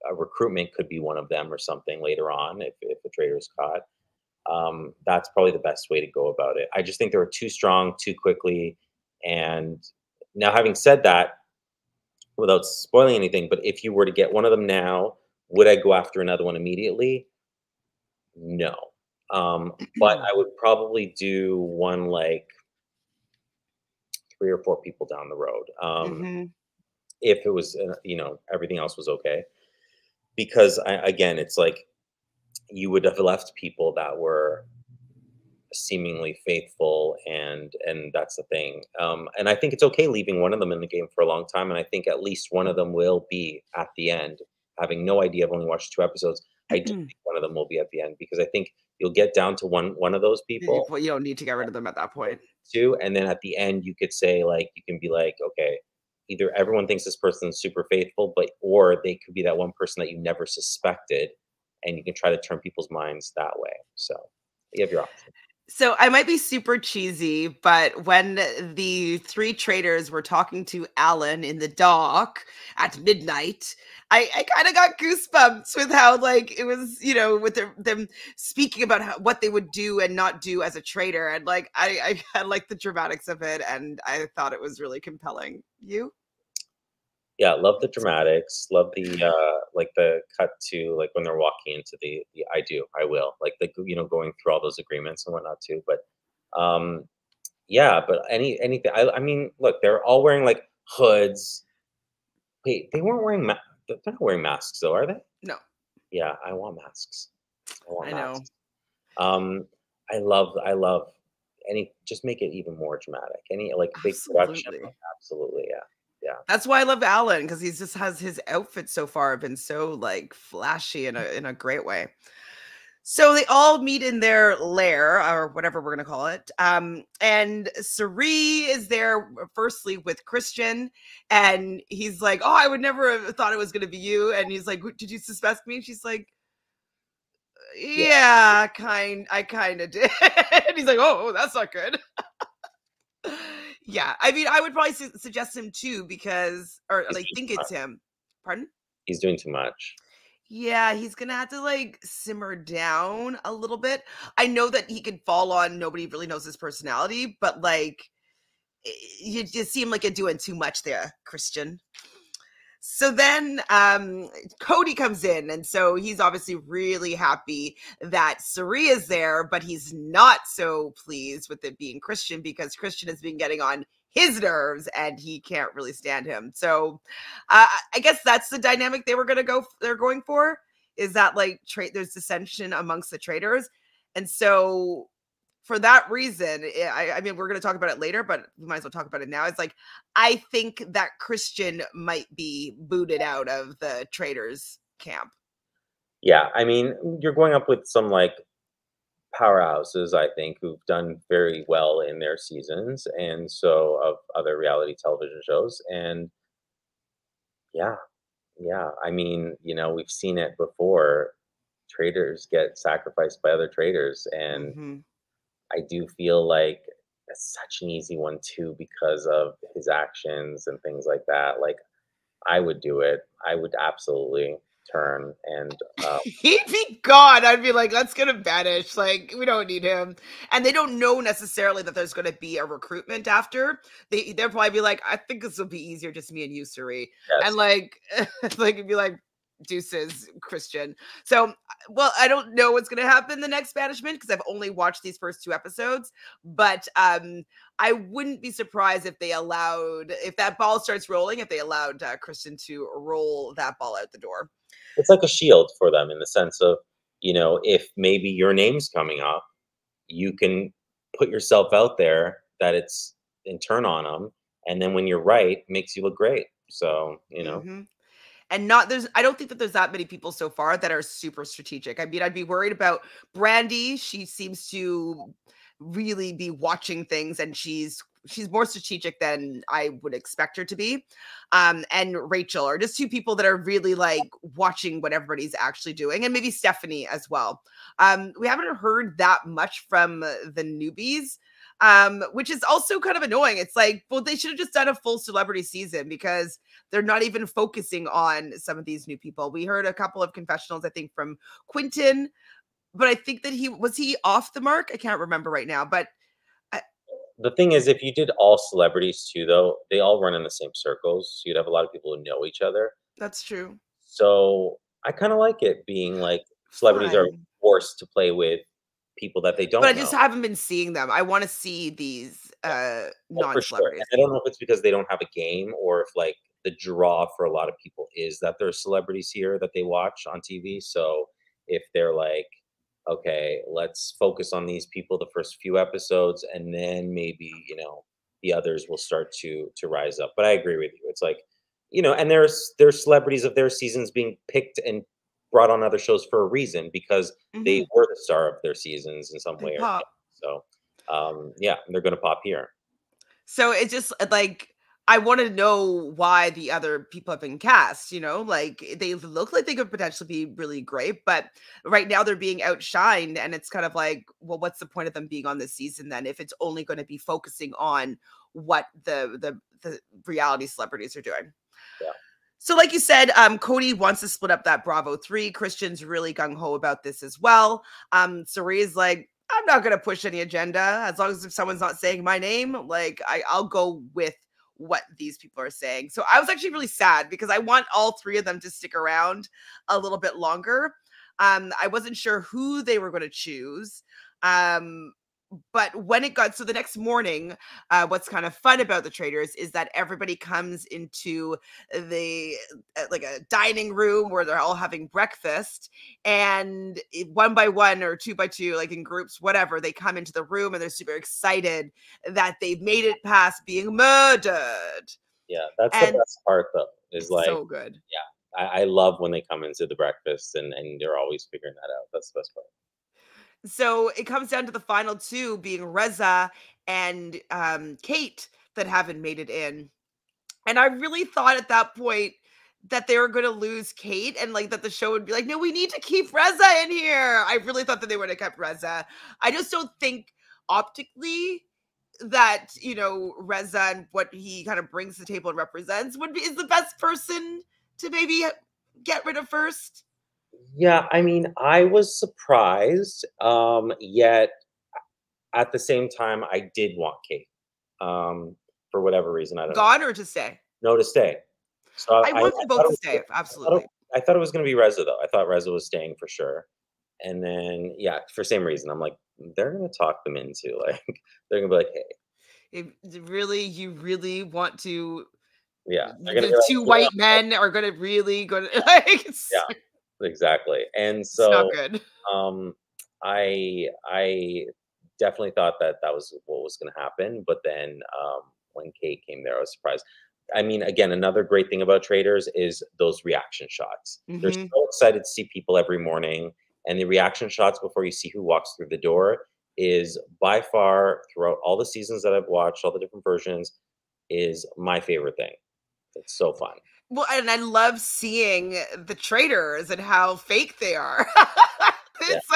a recruitment could be one of them or something later on if the trader is caught. That's probably the best way to go about it. I just think they were too strong too quickly. And now, having said that, without spoiling anything, but if you were to get one of them now, would I go after another one immediately? No. But I would probably do one like 3 or 4 people down the road, Hmm. if it was, everything else was okay. Because again, it's like you would have left people that were seemingly faithful, and that's the thing. And I think it's okay leaving one of them in the game for a long time, and I think at least one of them will be at the end. Having no idea, I've only watched 2 episodes. I do think one of them will be at the end because I think you'll get down to one of those people, Well, you don't need to get rid of them at that point. too, and then at the end you could say, like, you can be like, okay, either everyone thinks this person's super faithful, but or they could be that one person that you never suspected, and you can try to turn people's minds that way. So you have your options. So I might be super cheesy, but when the three traders were talking to Alan in the dock at midnight, I kind of got goosebumps with how like it was, with them speaking about what they would do and not do as a trader, and like I like the dramatics of it, and I thought it was really compelling. You? Yeah, love the dramatics, love the, like, the cut to, like, when they're walking into the I do, I will, like, going through all those agreements and whatnot too, but, yeah, but anything I mean, look, they're all wearing, like, hoods. Wait, they weren't wearing they're not wearing masks though, are they? No, Yeah, I want masks. I want I know. masks. Um, I love any just make it even more dramatic. Any, like, big production, Absolutely. absolutely, yeah, yeah. That's why I love Alan because he just has his outfits so far have been so like flashy in a great way. So they all meet in their lair or whatever we're gonna call it. And Cirie is there firstly with Christian, and he's like, "Oh, I would never have thought it was gonna be you." And he's like, "Did you suspect me?" And she's like, Yeah, "Yeah, I kind of did." And he's like, "Oh, that's not good." Yeah, I mean, I would probably suggest him too because, or he's like, doing think too it's much. him. Pardon? He's doing too much. Yeah, he's gonna have to like simmer down a little bit. I know that he could fall on nobody really knows his personality, but like you just seem like you're doing too much there, Christian. So then Cody comes in, and so he's obviously really happy that Cirie is there, but he's not so pleased with it being Christian because Christian has been getting on his nerves, and he can't really stand him. So I guess that's the dynamic they're going for, is that like there's dissension amongst the traders. And so for that reason, I mean, we're going to talk about it later, but we might as well talk about it now. It's like, I think that Christian might be booted out of the traders camp. Yeah, I mean, you're going up with some like powerhouses, I think, who've done very well in their seasons, and so of other reality television shows. And yeah, yeah, I mean, we've seen it before. Traders get sacrificed by other traders, and Hmm. I do feel like it's such an easy one too because of his actions and things like that. Like, I would do it. I would absolutely turn and He'd be gone. I'd be like, let's get him banished. Like, we don't need him. And they don't know necessarily that there's going to be a recruitment after. They'll probably be like, I think this will be easier, just me and you, Suri. And yes. like, like it'd be like, deuces, Christian. So, well, I don't know what's going to happen the next banishment because I've only watched these first 2 episodes. But I wouldn't be surprised if if that ball starts rolling, if they allowed Christian to roll that ball out the door. It's like a shield for them in the sense of, if maybe your name's coming up, you can put yourself out there that it's and turn on them. And then when you're right, makes you look great. So, Hmm. And not there's I don't think that there's that many people so far that are super strategic. I mean, I'd be worried about Brandy. She seems to really be watching things, and she's more strategic than I would expect her to be. And Rachel are just 2 people that are really like watching what everybody's actually doing, and maybe Stephanie as well. We haven't heard that much from the newbies, which is also kind of annoying. It's like, well, they should have just done a full celebrity season because they're not even focusing on some of these new people. We heard a couple of confessionals, I think, from Quinton, but I think that he off the mark. I can't remember right now, but I, the thing is, if you did all celebrities too, though, they all run in the same circles. So you'd have a lot of people who know each other. that's true. So I kind of like it being like celebrities are Fine. forced to play with people that they But I don't just know. haven't been seeing them. I want to see these Oh, for sure. non-celebrities. And I don't know if it's because they don't have a game or if like the draw for a lot of people is that there's celebrities here that they watch on TV. So if they're like, okay, let's focus on these people the first few episodes and then maybe, the others will start to rise up. But I agree with you. It's like, and there's celebrities of their seasons being picked and brought on other shows for a reason because they Hmm. were the star of their seasons in some They way or another. pop. So yeah, they're gonna pop here. So it's just like I want to know why the other people have been cast, like they look like they could potentially be really great, but right now they're being outshined and it's kind of like, well, what's the point of them being on this season then if it's only going to be focusing on what the reality celebrities are doing. Yeah. So like you said, Cody wants to split up that Bravo 3. Christian's really gung-ho about this as well. Sari's like, I'm not going to push any agenda as long as if someone's not saying my name, like I'll go with what these people are saying. So I was actually really sad because I want all 3 of them to stick around a little bit longer. I wasn't sure who they were going to choose. But when it got so the next morning, what's kind of fun about the traders is that everybody comes into the like a dining room where they're all having breakfast, and one by one or 2 by 2, like in groups, whatever, they come into the room and they're super excited that they've made it past being murdered. Yeah, that's the And best part though, is it's like, so good. yeah, I love when they come into the breakfast and they're always figuring that out. That's the best part. So it comes down to the final 2 being Reza and Kate that haven't made it in. And I really thought at that point that they were going to lose Kate and like that the show would be like, no, we need to keep Reza in here. I really thought that they would have kept Reza. I just don't think optically that, Reza and what he kind of brings to the table and represents is the best person to maybe get rid of first. Yeah, I mean, I was surprised, yet at the same time, I did want Kate, for whatever reason. I don't know. Gone or to stay? No, to stay. So I I want them thought both it to was stay. I thought it, Absolutely. I thought it was going to be Reza though. I thought Reza was staying for sure. And then yeah, for same reason, I'm like they're going to talk them into like they're going to be like, hey. If really you really want to Yeah, they're gonna be the two like, white men are gonna really gonna like yeah, exactly. And it's not so, good. um, I definitely thought that that was what was gonna happen, but then, when Kate came there, I was surprised. I mean, again, another great thing about Traders is those reaction shots. They're Mhm. so excited to see people every morning, and the reaction shots before you see who walks through the door is by far, throughout all the seasons that I've watched, all the different versions, is my favorite thing. It's so fun. Well, and I love seeing the traitors and how fake they are. Yeah. It's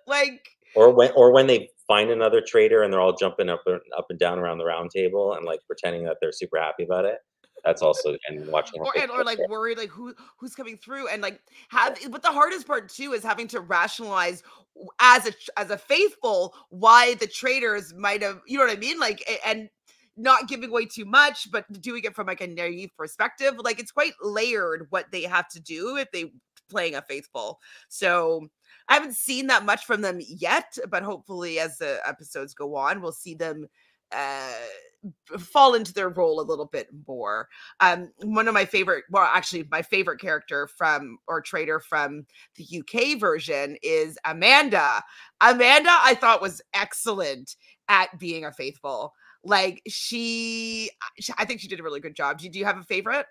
like Or when they find another trader and they're all jumping up and down around the round table and, like, pretending that they're super happy about it. That's also, and watching how fake or they like are. worried like who's coming through and like have but the hardest part too is having to rationalize as a faithful why the traders might have, you know what I mean, like and not giving away too much but doing it from like a naive perspective, like it's quite layered what they have to do if they playing a faithful. So I haven't seen that much from them yet, but hopefully as the episodes go on we'll see them uh fall into their role a little bit more. One of my favorite, well, actually, my favorite character from or trader from the UK version is Amanda. Amanda, I thought was excellent at being a faithful. Like I think she did a really good job. Do you have a favorite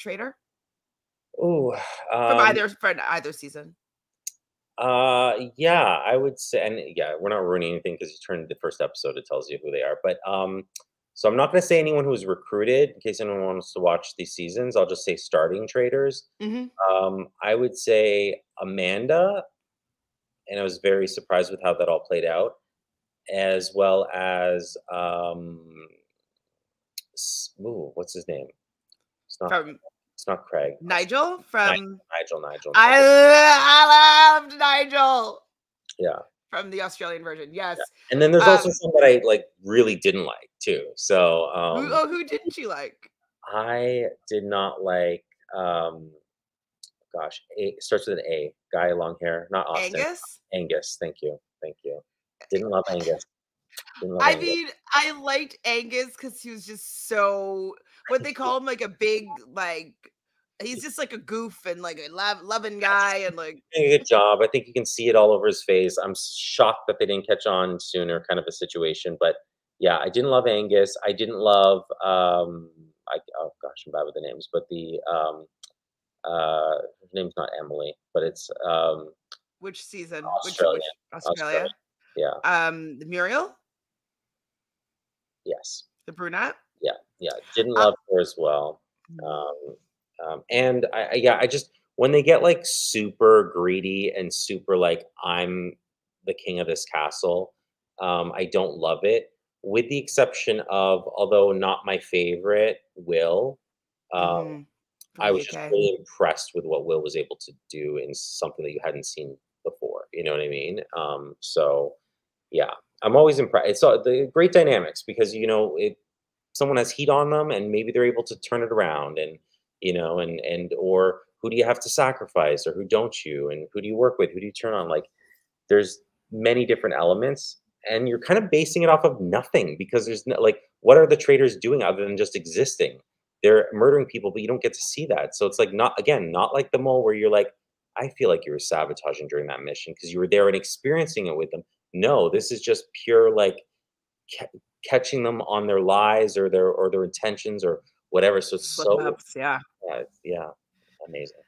trader Ooh, from um, either season? yeah, I would say, and yeah, we're not ruining anything because you turn the first episode, it tells you who they are. But so I'm not going to say anyone who's recruited in case anyone wants to watch these seasons. I'll just say starting traders. Hmm. I would say Amanda, and I was very surprised with how that all played out, as well as ooh, what's his name? It's not. From It's not Craig. Nigel Nigel. from Nigel. I loved Nigel Yeah. from the Australian version. Yeah, Yes. and then there's also Um, some that I, like, really didn't like too. So, who didn't you like? I did not like, um, gosh, A starts with an A, guy, long hair, not Austin. Angus? Angus, thank you, thank you. Didn't love Angus, didn't love I Angus. mean, I liked Angus because he was just so what they call him, like a big, like he's just like a goof and like a loving guy and like Doing a good job. I think you can see it all over his face. I'm shocked that they didn't catch on sooner, kind of a situation. But yeah, I didn't love Angus. I didn't love. Oh gosh, I'm bad with the names, but the her name's not Emily, but it's which season? Which Australian. Australia? Australian. Yeah. The Muriel, Yes. the brunette. Yeah. Yeah. Didn't Uh, love her as well. mm, Um, and yeah, I just, when they get like super greedy and super like, I'm the king of this castle, I don't love it. With the exception of, although not my favorite, Will. Um, mhm, from I the was just UK. really impressed with what Will was able to do in something that you hadn't seen before. You know what I mean? So yeah, I'm always impressed. It's the great dynamics because someone has heat on them and maybe they're able to turn it around, and or who do you have to sacrifice, or who don't you, and who do you work with, who do you turn on? Like, there's many different elements, and you're kind of basing it off of nothing because there's no, like, what are the traders doing other than just existing? They're murdering people, but you don't get to see that. So it's like, not like the mole where you're like, I feel like you were sabotaging during that mission because you were there and experiencing it with them. No, this is just pure, like, ca- catching them on their lies or their intentions or whatever. So it's Slip so, ups, yeah. yeah, amazing.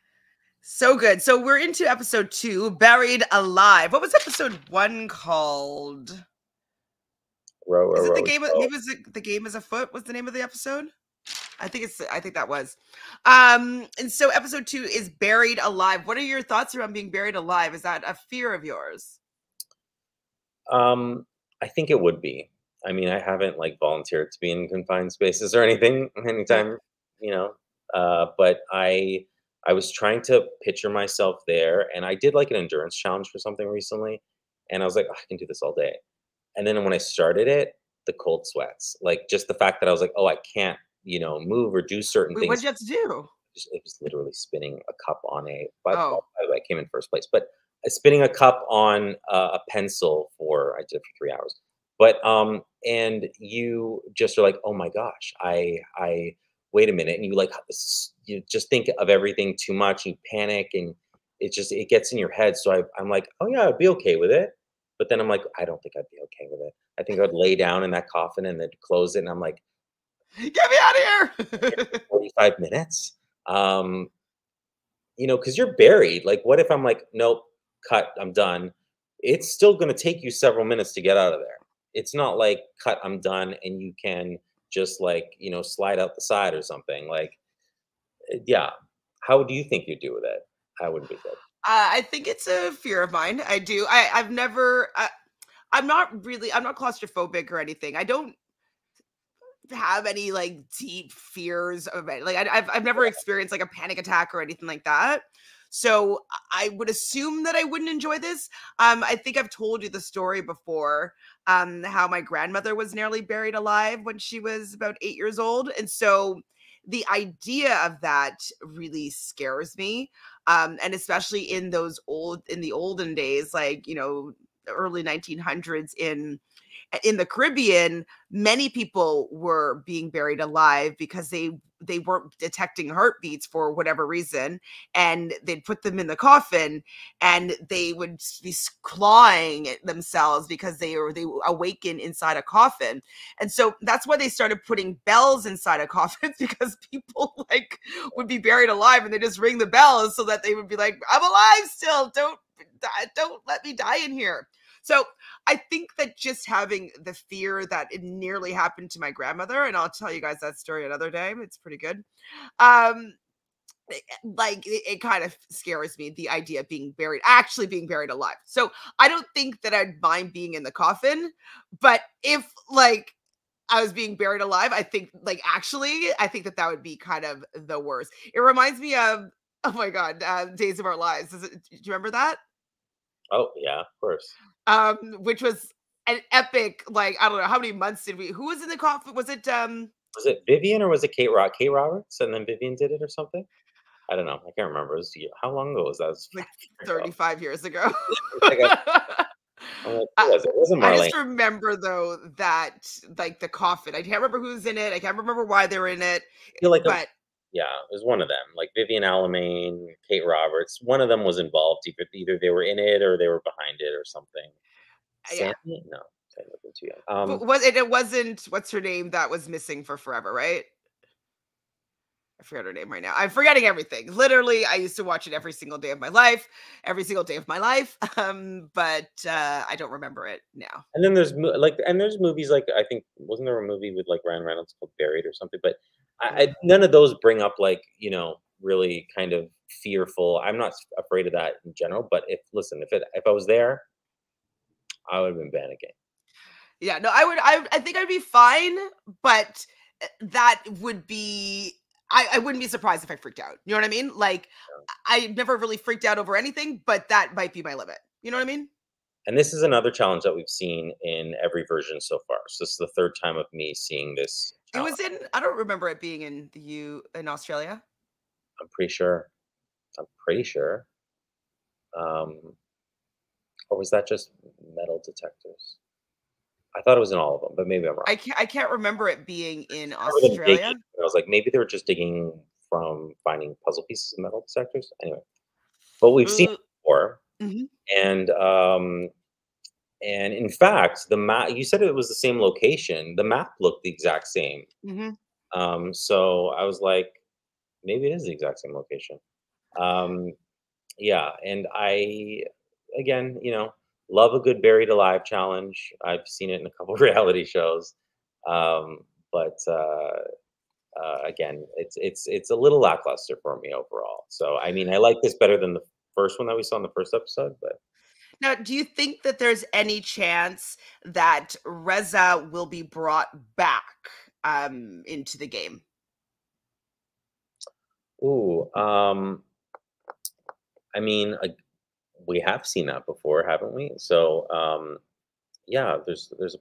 So good. So we're into episode 2, Buried Alive. What was episode 1 called? Row, row, Is it the row, game? row. Maybe was it the game is afoot? Was the name of the episode? I think that was. And so episode 2 is Buried Alive. What are your thoughts around being buried alive? Is that a fear of yours? I think it would be. I mean, I haven't, like, volunteered to be in confined spaces or anything Yeah. anytime, you know. But I was trying to picture myself there, and I did like an endurance challenge for something recently, and I was like, "Oh, I can do this all day." And then when I started it, the cold sweats, like, just the fact that I was like, "Oh, I can't, move or do certain Wait, what things." did you have to do? It was literally spinning a cup on a, by Oh, the way, I came in first place, but spinning a cup on a pencil for, I did it for 3 hours. But and you just are like, oh my gosh, I wait a minute, and you like you just think of everything too much, you panic, and it gets in your head. So I'm like, oh yeah, I'd be okay with it. But then I'm like, I don't think I'd be okay with it. I think I'd lay down in that coffin and then close it, and I'm like, Get me out of here. 45 minutes. Um, because you're buried. Like, what if I'm like, nope, cut, I'm done. It's still going to take you several minutes to get out of there. It's not like cut, I'm done, and you can just like slide out the side or something. Like, yeah. How do you think you do with it? I wouldn't be good. I think it's a fear of mine. I do. I've never. I'm not claustrophobic or anything. I don't have any like deep fears of it. Like I've never experienced like a panic attack or anything like that. So I would assume that I wouldn't enjoy this. I think I've told you the story before, how my grandmother was nearly buried alive when she was about 8 years old. And so the idea of that really scares me. And especially in the olden days, like, the early 1900s in the Caribbean, many people were being buried alive because they weren't detecting heartbeats for whatever reason, and they'd put them in the coffin, and they would be clawing at themselves because they awaken inside a coffin. And so that's why they started putting bells inside of coffins, because people like would be buried alive and they just ring the bells so that they would be like, I'm alive still, don't let me die in here. So I think that just having the fear that it nearly happened to my grandmother, and I'll tell you guys that story another day. It's pretty good. Um, like it kind of scares me, the idea of actually being buried alive. So I don't think that I'd mind being in the coffin, but if like I was being buried alive, I think I think that would be kind of the worst. It reminds me of, oh my god, Days of Our Lives. Do you remember that? Oh yeah, of course. Which was an epic, like, I don't know how many months who was in the coffin? Was it Was it Vivian or was it Kate Roberts, and then Vivian did it or something? I don't know. I can't remember. It was, how long ago was that? It was like 5 years ago. 35 years ago? It's like I'm like, who I, was it? It wasn't I Marlene. just remember though that like the coffin. I can't remember who's in it. I can't remember why they were in it, I feel like but yeah, it was one of them. Like Vivian Alamain, Kate Roberts. One of them was involved. Either they were in it or they were behind it or something. yeah. Sandy? No, Sandy wasn't too young. But it wasn't, what's her name that was missing for forever, right? I forget her name right now. I'm forgetting everything. Literally, I used to watch it every single day of my life, every single day of my life. But I don't remember it now. And then there's movies like I think wasn't there a movie with like Ryan Reynolds called Buried or something? But none of those bring up like really kind of fearful. I'm not afraid of that in general. But if I was there, I would have been panicking. Yeah, no, I think I'd be fine, but that would be I wouldn't be surprised if I freaked out. You know what I mean? Like I never really freaked out over anything, but that might be my limit. You know what I mean? And this is another challenge that we've seen in every version so far. So this is the third time of me seeing this It challenge. was in I don't remember it being in in Australia. I'm pretty sure. I'm pretty sure. Um, or was that just metal detectors? I thought it was in all of them, but maybe I'm wrong. I can't remember it being in I remember them Australia. digging. And I was like, maybe they were just digging from finding puzzle pieces of metal detectors. Anyway, but we've seen Uh, it before, mhm, and in fact, the map. You said it was the same location. The map looked the exact same. mhm. So I was like, maybe it is the exact same location. Um, yeah, and again, love a good buried alive challenge. I've seen it in a couple of reality shows, um, but again, it's a little lackluster for me overall. So I mean, I like this better than the first one that we saw in the first episode, but Now, do you think that there's any chance that Reza will be brought back into the game? ooh, I mean, we have seen that before, haven't we? So yeah,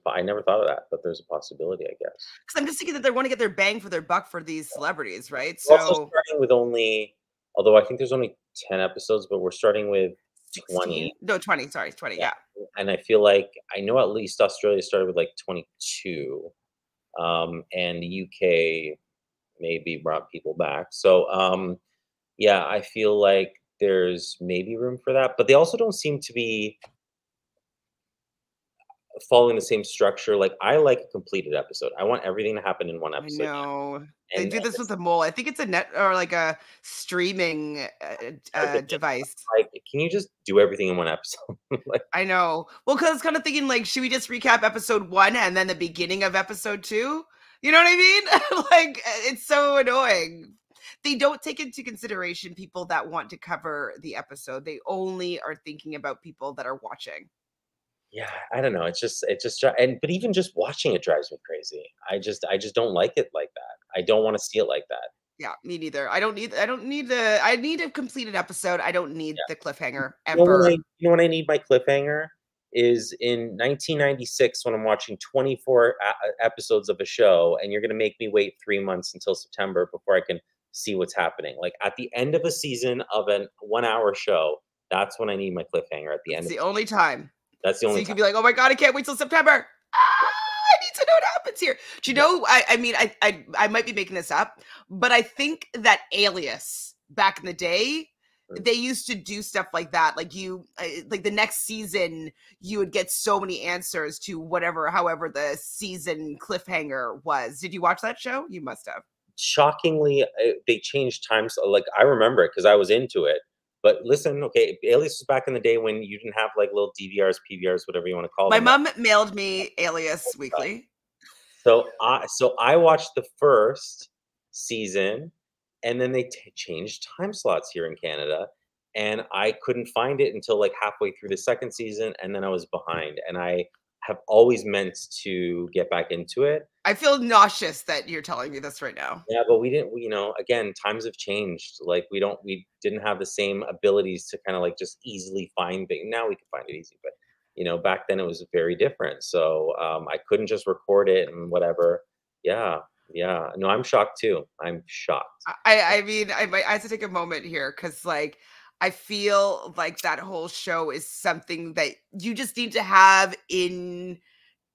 I never thought of that, but there's a possibility, I guess. Because I'm just thinking that they want to get their bang for their buck for these celebrities, right? We're also So starting with only, although I think there's only 10 episodes, but we're starting with 20. 16? No, 20. Sorry, 20. Yeah, Yeah. and I feel like I know at least Australia started with like 22, and the UK maybe brought people back. So yeah, I feel like there's maybe room for that, but they also don't seem to be following the same structure. Like I like a completed episode. I want everything to happen in one I episode. know. And, They and do this with it's the mole. I think it's a net or like a streaming hard to get, device. like, can you just do everything in one episode? Like, I know. Well, because I was kind of thinking, like, should we just recap episode 1 and then the beginning of episode 2? You know what I mean? Like, it's so annoying. They don't take into consideration people that want to cover the episode. They only are thinking about people that are watching. yeah, I don't know. And but even just watching it drives me crazy. I just don't like it like that. I don't want to see it like that. Yeah, me neither. I need a completed episode. I don't need Yeah. the cliffhanger You ever. know when I need my cliffhanger is in 1996 when I'm watching 24 episodes of a show, and you're gonna make me wait 3 months until September before I can see what's happening. Like at the end of a season of an 1 hour show, that's when I need my cliffhanger at the end It's of the the only season. time. That's the So only you time. can be like, "Oh my god, I can't wait till September. I need to know what happens here." Do you Yeah. know? I mean, I might be making this up, but I think that Alias back in the day, Mm. they used to do stuff like that. Like like the next season, you would get so many answers to however the season cliffhanger was. Did you watch that show? You must have. Shockingly, they changed times. Like I remember it because I was into it. But listen, okay, Alias was back in the day when you didn't have like little DVRs, PVRs, whatever you want to call My them. mom mailed me Alias weekly. So I watched the first season, and then they changed time slots here in Canada, and I couldn't find it until like halfway through the second season, and then I was behind. And I have always meant to get back into it. I feel nauseous that you're telling me this right now. Yeah, but we didn't. Again, times have changed. Like we didn't have the same abilities to kind of like just easily find things. Now we can find it easy, but back then it was very different. So I couldn't just record it and whatever. Yeah, yeah. No, I'm shocked too. I'm shocked. I mean, I have to take a moment here because, like, I feel like that whole show is something that you just need to have in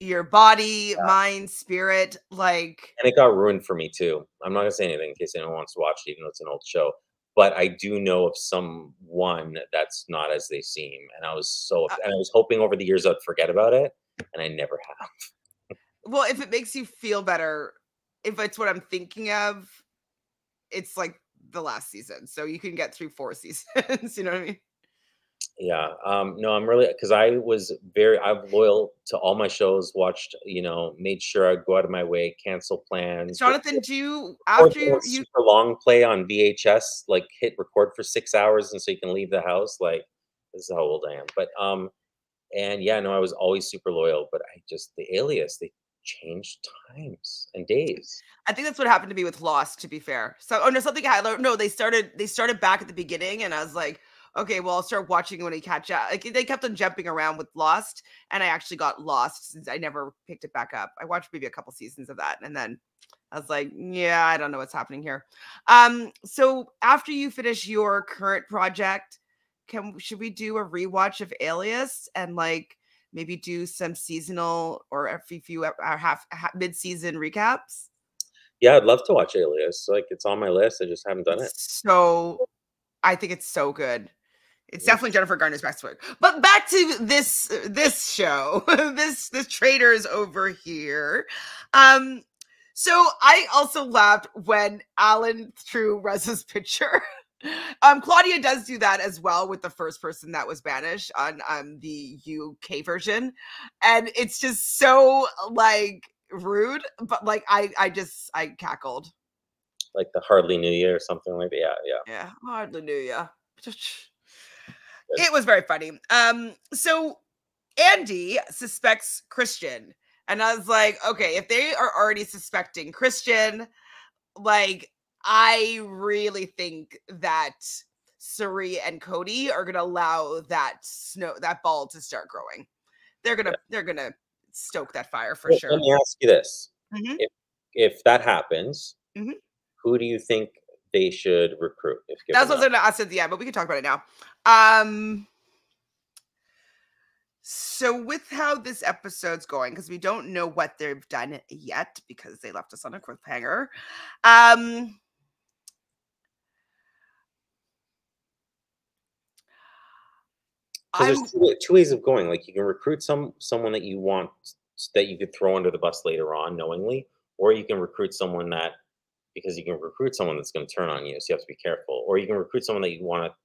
your body, mind, spirit. Like, And it got ruined for me too. I'm not gonna say anything in case anyone wants to watch it, even though it's an old show. But I do know of someone that's not as they seem, and I was so uh, and I was hoping over the years I'd forget about it, and I never have. well, if it makes you feel better, if it's what I'm thinking of, it's like the last season, so you can get through 4 seasons. You know what I mean? Yeah, no, I'm really because I'm loyal to all my shows. Watched, made sure I'd go out of my way, cancel plans, Jonathan, do you record after the you super long play on VHS, like hit record for 6 hours, and so you can leave the house. Like this is how old I am. But and yeah, no, I was always super loyal. But the Alias, they changed times and days. I think that's what happened to me with Lost, to be fair. So, oh no, something no, they started back at the beginning, and I was like, okay, well, I'll start watching when I catch up. Like they kept on jumping around with Lost, and I actually got lost since I never picked it back up. I watched maybe a couple seasons of that, and then I was like, yeah, I don't know what's happening here. So after you finish your current project, should we do a rewatch of Alias and like maybe do some seasonal or every few mid-season recaps? Yeah, I'd love to watch Alias. Like it's on my list. I just haven't done it. I think it's so good. It's Mhm. definitely Jennifer Garner's best work. But back to this show, this Traders over here. Um, so I also laughed when Alan threw Reza's picture. Claudia does do that as well with the first person that was banished on the UK version, and it's just so like rude. But like I cackled. Like the Hardly New Year or something like that. Yeah, yeah. Yeah, hallelujah. Good. It was very funny. So Andy suspects Christian. And I was like, okay, if they are already suspecting Christian, like I really think that Suri and Cody are gonna allow that ball to start growing. They're gonna stoke that fire for Well, let sure. me ask you this: Hmm. if that happens, Hmm. who do you think they should recruit if That's given what I that? was gonna ask at the end, but we can talk about it now. Um So with how this episode's going, because we don't know what they've done yet because they left us on a cliffhanger. Um, Because there's I'm two ways of going. Like you can recruit someone that you want that you could throw under the bus later on knowingly, or you can recruit someone that because you can recruit someone that's going to turn on you, so you have to be careful. Or you can recruit someone that you want to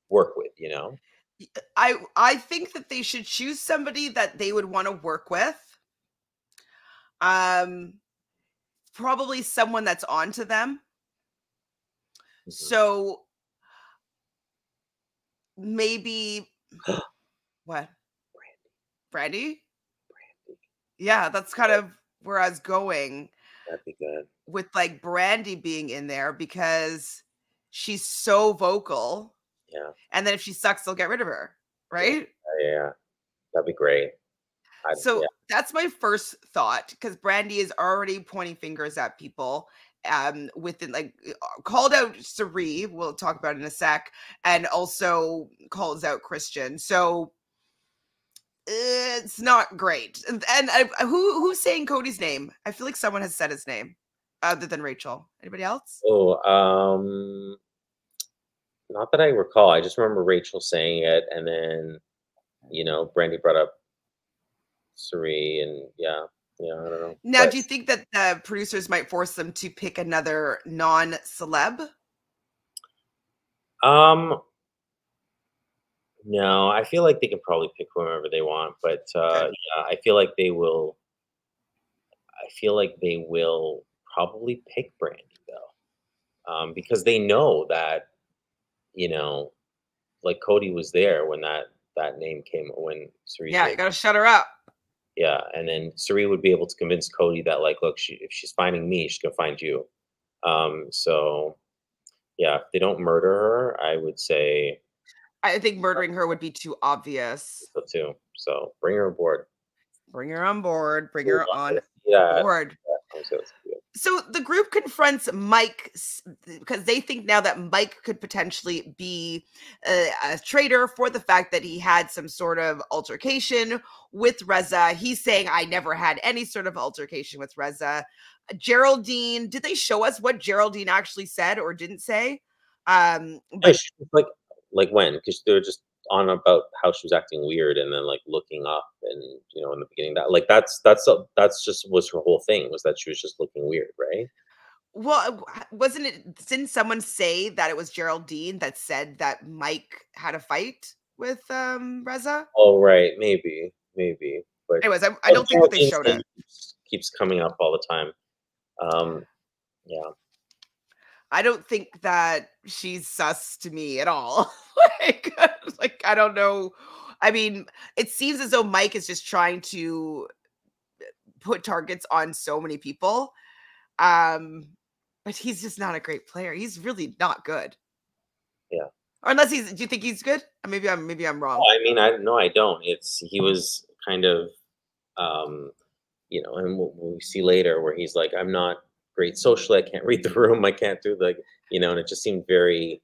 work with. You know. I think that they should choose somebody that they would want to work with. Um, Probably someone that's onto them. Mhm. So maybe what? Brandy? Yeah, that's kind of where I was going That'd be good. with like Brandy being in there because she's so vocal. Yeah, And then if she sucks, they'll get rid of her. yeah, Right. yeah. That'd be great. Yeah. So that's my first thought because Brandy is already pointing fingers at people. Within like called out Cerie, we'll talk about in a sec, and also calls out Christian. So it's not great. And who's saying Cody's name? I feel like someone has said his name other than Rachel. Anybody else? Oh, not that I recall. I just remember Rachel saying it, and then Brandy brought up Suri, and yeah, yeah. I don't know, Now, but do you think that the producers might force them to pick another non-celeb? um, no, I feel like they can probably pick whomever they want, but Good. yeah, I feel like they will. I feel like they will probably pick Brandy though, because they know that you know, like Cody was there when that name came when Suri's Yeah, name. you gotta shut her up. Yeah, and then Suri would be able to convince Cody that like, look, if she's finding me, she's gonna find you. So yeah, if they don't murder her, I would say I think murdering her would be too obvious. so too. So bring her aboard. Bring her on board. Bring Move her on. on Yeah, board. I would say let's do it. So the group confronts Mike because they think now that Mike could potentially be a traitor for the fact that he had some sort of altercation with Reza. He's saying, I never had any sort of altercation with Reza. Geraldine, did they show us what Geraldine actually said or didn't say? Yeah, But she was like when? Because they were just on about how she was acting weird, and then like looking up, and in the beginning that like that's just was her whole thing was that she was just looking weird, right? well, wasn't it? Didn't someone say that it was Geraldine that said that Mike had a fight with Reza? Oh, right, maybe, but Anyways, I oh, don't think that they Geraldine's showed name it. keeps coming up all the time. Yeah, I don't think that she's sus to me at all. like, like I don't know. I mean, it seems as though Mike is just trying to put targets on so many people. Um, but he's just not a great player. He's really not good. yeah. Or unless he's do you think he's good? Maybe I'm Oh, wrong. I mean, I no, I don't. He was kind of, um, and we see later where he's like, "I'm not great socially. I can't read the room. I can't do and it just seemed very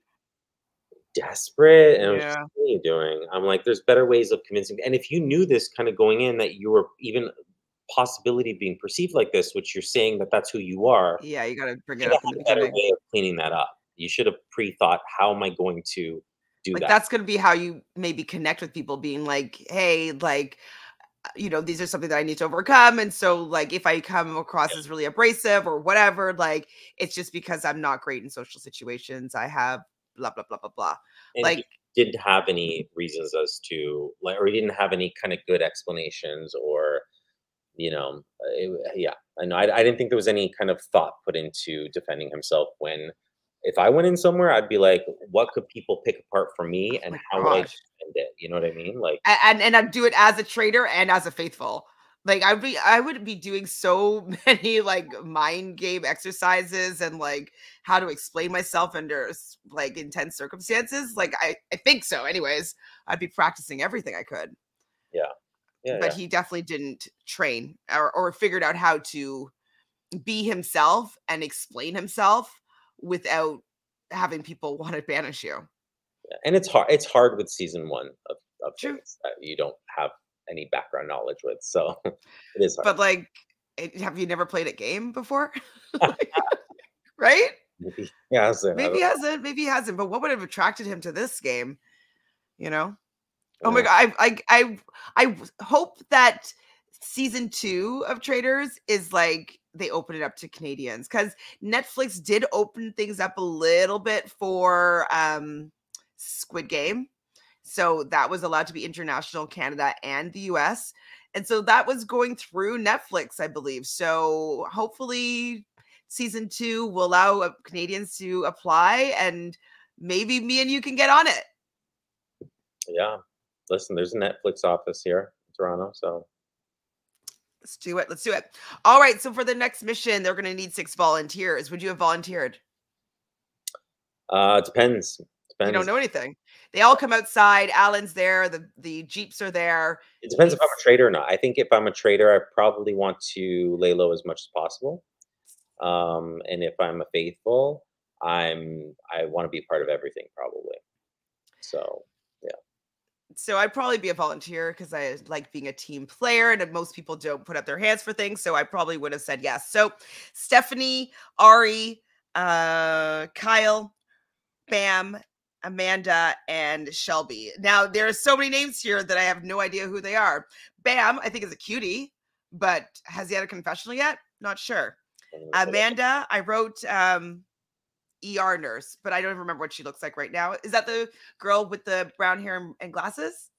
desperate. And I was just, Yeah. "What are you doing?" I'm like, "There's better ways of convincing." And if you knew this kind of going in that you were even possibility of being perceived like this, which you're saying that that's who you are, Yeah, you gotta bring you it should have up in the had a better beginning. way of cleaning that up. You should have pre-thought, how am I going to do Like that? that's gonna be how you maybe connect with people, being like, hey, like these are something that I need to overcome. And so, like, if I come across as really abrasive or whatever, like, it's just because I'm not great in social situations. I have blah, blah, blah, blah, blah. And he Like, didn't have any reasons as to like, or he didn't have any kind of good explanations, or yeah. I know. I didn't think there was any kind of thought put into defending himself. When if I went in somewhere, I'd be like, what could people pick apart from me, oh and my how would I gosh. defend it? You know what I mean? Like, And I'd do it as a traitor and as a faithful. Like I would be doing so many like mind game exercises and like how to explain myself under like intense circumstances. Like I think so. Anyways, I'd be practicing everything I could. yeah, yeah, But yeah. he definitely didn't train or figured out how to be himself and explain himself without having people want to banish you. Yeah. And it's hard. It's hard with season one of of True. things that you don't have any background knowledge with. So it is hard. But, like, have you never played a game before? Like, right? Maybe he hasn't. I Maybe don't he hasn't, maybe he hasn't, but what would have attracted him to this game, you know? Oh my know. god, hope that season 2 of Traders is like they open it up to Canadians, because Netflix did open things up a little bit for Squid Game. So that was allowed to be international, Canada and the US. And so that was going through Netflix, I believe. So hopefully season 2 will allow Canadians to apply, and maybe me and you can get on it. Yeah. Listen, there's a Netflix office here in Toronto, so Let's do it. Let's do it. All right. So for the next mission, they're going to need 6 volunteers. Would you have volunteered? it depends. You don't Depends. know anything. They all come outside. Alan's there. The jeeps are there. It depends if I'm It's a trader or not. I think if I'm a trader, I probably want to lay low as much as possible. And if I'm a faithful, I want to be part of everything probably. So yeah. so I'd probably be a volunteer because I like being a team player, and most people don't put up their hands for things. So I probably would have said yes. So Stephanie, Ari, Kyle, Bam, Amanda, and Shelby. Now there are so many names here that I have no idea who they are. Bam, I think is a cutie, but has he had a confessional yet? Not sure. Amanda, I wrote ER nurse, but I don't even remember what she looks like right now. Is that the girl with the brown hair and glasses?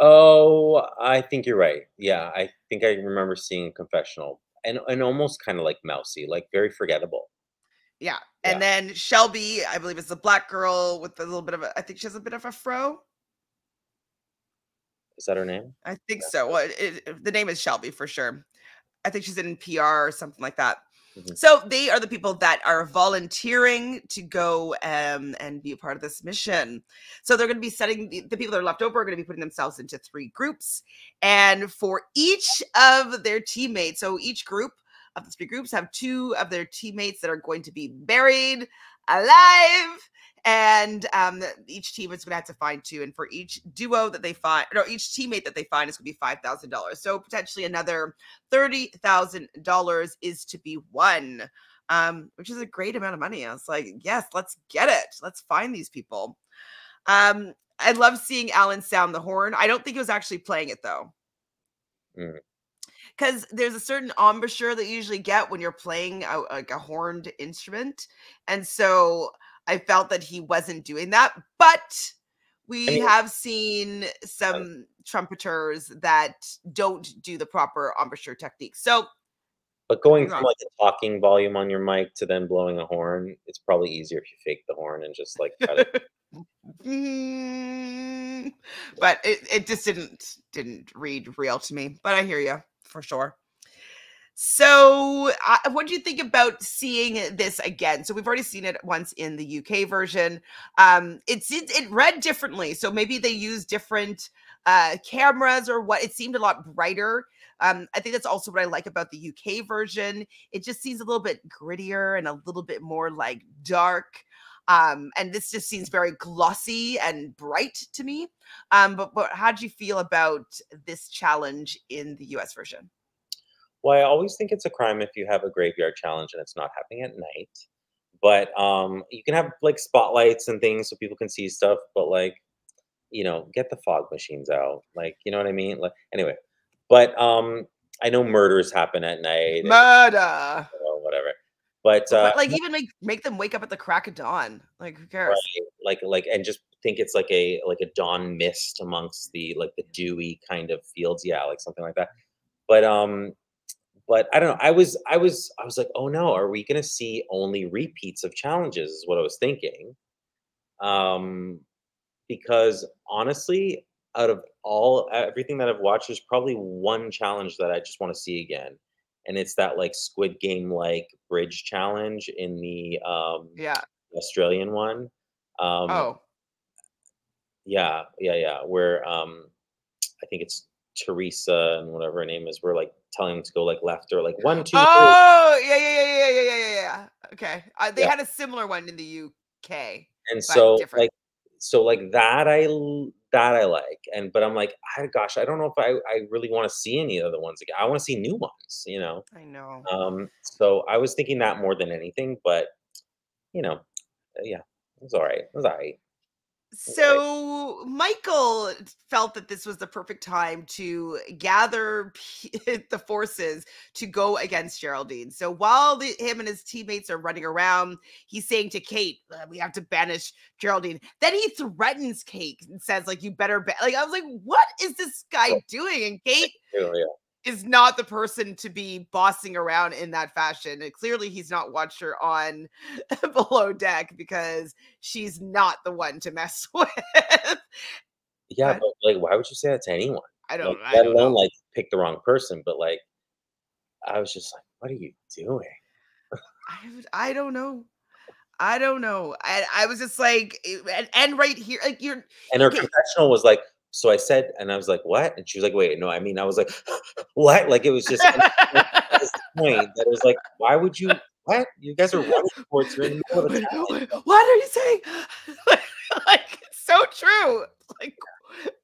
Oh, I think you're right. Yeah, I think I remember seeing a confessional and almost kind of like mousy, like very forgettable. Yeah. Yeah. And then Shelby, I believe is the black girl with a little bit of I think she has a bit of a fro. Is that her name? I think so. Well, the name is Shelby for sure. I think she's in PR or something like that. Mhm. So they are the people that are volunteering to go and be a part of this mission. So they're going to be setting the people that are left over are going to be putting themselves into 3 groups. And for each of their teammates, so each group of the 3 groups have 2 of their teammates that are going to be buried alive. And each team is going to have to find 2. And for each duo that they find, or each teammate that they find, is going to be $5,000. So potentially another $30,000 is to be won, which is a great amount of money. I was like, yes, let's get it. Let's find these people. I love seeing Alan sound the horn. I don't think he was actually playing it though. Mm. Because there's a certain embouchure that you usually get when you're playing like a horned instrument. And so I felt that he wasn't doing that. But I we mean, have seen some trumpeters that don't do the proper embouchure technique. So but could be going from wrong. like the talking volume on your mic to then blowing a horn, it's probably easier if you fake the horn and just like try to. Mm, but it just didn't read real to me. But I hear you for sure. So, what do you think about seeing this again? So we've already seen it once in the UK version. It read differently, so maybe they used different cameras or what. It seemed a lot brighter. I think that's also what I like about the UK version. It just seems a little bit grittier and a little bit more like dark. And this just seems very glossy and bright to me. But how do you feel about this challenge in the US version? Well, I always think it's a crime if you have a graveyard challenge and it's not happening at night. But you can have like spotlights and things so people can see stuff. But like, get the fog machines out. Like, you know what I mean? Like, anyway, but I know murders happen at night and Murder. whatever. But But like even make them wake up at the crack of dawn. Like who cares? right, and just think it's like a dawn mist amongst the dewy kind of fields. Yeah, like something like that. But I don't know. I was like, oh no, are we gonna see only repeats of challenges? Is what I was thinking. Um, because honestly, out of everything that I've watched, there's probably one challenge that I just want to see again, and it's that like Squid Game like bridge challenge in the Yeah. Australian one. Um, Oh. yeah, yeah, yeah. Where I think it's Teresa and whatever her name is. We're like telling them to go like left or like 1, 2, 3. Oh, yeah, yeah, yeah, yeah, yeah, yeah, yeah, yeah. Okay. They Yeah. had a similar one in the UK, And but so different. like that that I like, but I'm like, gosh, I don't know if I really wanna see any other ones again. I wanna see new ones, you know? I know. So I was thinking that more than anything, but, you know, yeah, it was alright. It was alright. It was alright. So Michael felt that this was the perfect time to gather the forces to go against Geraldine. So while him and his teammates are running around, he's saying to Kate, "We have to banish Geraldine." Then he threatens Kate and says, "Like you better like." I was like, "What is this guy doing?" And Kate Yeah, yeah. is not the person to be bossing around in that fashion. And clearly he's not watched her on Below Deck because she's not the one to mess with. Yeah, What? but, like, why would you say that to anyone? Like, I let don't alone, know. like, pick the wrong person, but, like, I was just like, "What are you doing?" I don't know. I don't know. I was just like, and right here, like you're And her okay. confessional was like, so I said and I was like, "What?" And she was like, "Wait, no, I mean," I was like, "What?" Like, it was just and at this point that it was like, "Why would you what? You guys are running towards you're in the middle of a challenge." What are you saying? Like, it's so true. Like,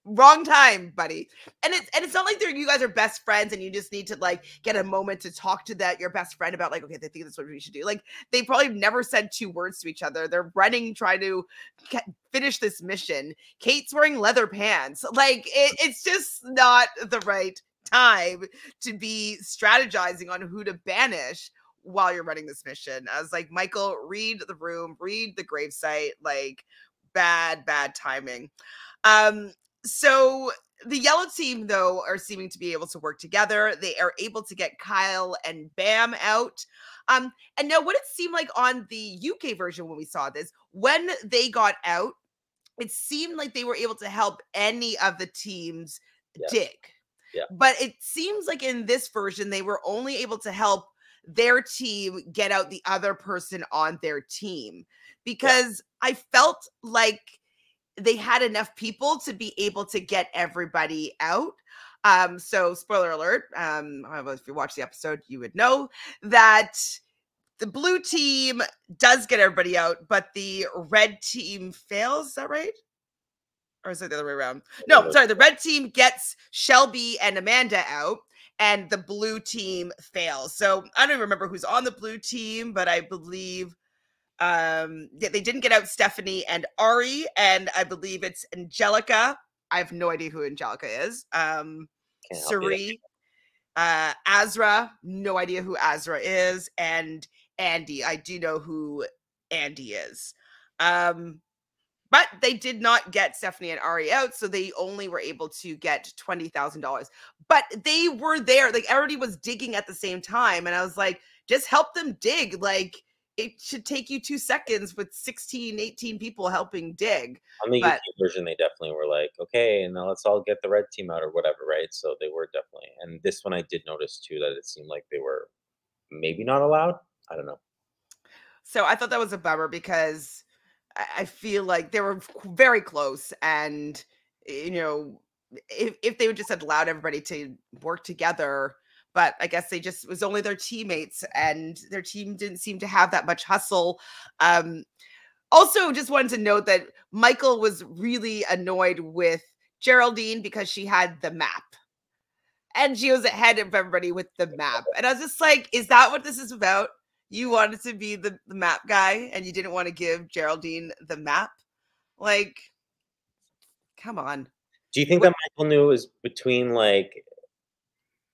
wrong time, buddy. And it's not like you guys are best friends and you just need to like get a moment to talk to that your best friend about like, okay, they think that's what we should do. Like they probably never said two words to each other. They're running, trying to finish this mission. Kate's wearing leather pants. Like it's just not the right time to be strategizing on who to banish while you're running this mission. I was like, Michael, read the room, read the gravesite, like bad timing. Um, so the yellow team, though, are seeming to be able to work together. They are able to get Kyle and Bam out. And now what it seemed like on the UK version when we saw this, when they got out, it seemed like they were able to help any of the teams Yes. dig. Yeah. But it seems like in this version, they were only able to help their team get out the other person on their team Yeah. because I felt like they had enough people to be able to get everybody out. So spoiler alert, if you watch the episode, you would know that the blue team does get everybody out, but the red team fails. Is that right? Or is it the other way around? No, sorry. The red team gets Shelby and Amanda out, and the blue team fails. So I don't even remember who's on the blue team, but I believe yeah, they didn't get out Stephanie and Ari, and I believe it's Angelica. I have no idea who Angelica is. Can't help you Suri, Azra, no idea who Azra is, and Andy. I do know who Andy is. But they did not get Stephanie and Ari out, so they only were able to get $20,000. But they were there, like everybody was digging at the same time, and I was like, just help them dig. Like it should take you 2 seconds with 16, 18 people helping dig. on the But UK version, they definitely were like, "Okay, and now let's all get the red team out," or whatever, right? So they were definitely and this one I did notice too that it seemed like they were maybe not allowed? I don't know. so I thought that was a bummer because I feel like they were very close, and you know, if they would just had allowed everybody to work together, but I guess they just it was only their teammates, and their team didn't seem to have that much hustle. Um, Also, just wanted to note that Michael was really annoyed with Geraldine because she had the map. And she was ahead of everybody with the map. And I was just like, is that what this is about? You wanted to be the map guy and you didn't want to give Geraldine the map? Like, come on. Do you think What that Michael knew it was between, like,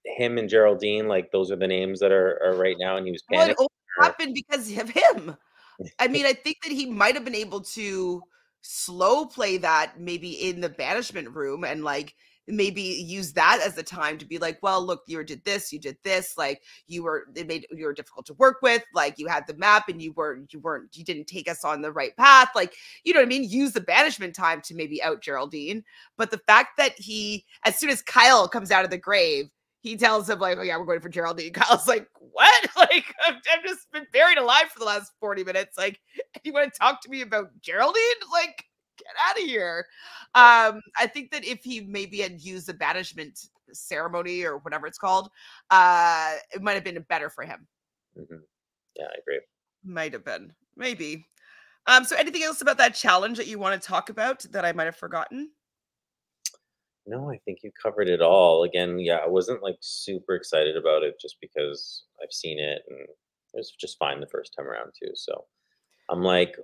him and Geraldine, like, those are the names that are right now, and he was well, it panicking, only or happened because of him. I mean, I think that he might have been able to slow play that maybe in the banishment room and like maybe use that as the time to be like, well, look, you did this, like you were difficult to work with, like you had the map and you didn't take us on the right path, like you know what I mean? Use the banishment time to maybe out Geraldine. But the fact that as soon as Kyle comes out of the grave, he tells him like, "Oh yeah, we're going for Geraldine." Kyle's like, "What? Like I've just been buried alive for the last 40 minutes. Like, you want to talk to me about Geraldine? Like, get out of here." I think that if he maybe had used the banishment ceremony or whatever it's called, it might have been better for him. Mhm. Yeah, I agree. Might have been, maybe. So anything else about that challenge that you want to talk about that I might have forgotten? No, I think you covered it all. Again, yeah, I wasn't like super excited about it just because I've seen it and it was just fine the first time around too. So I'm like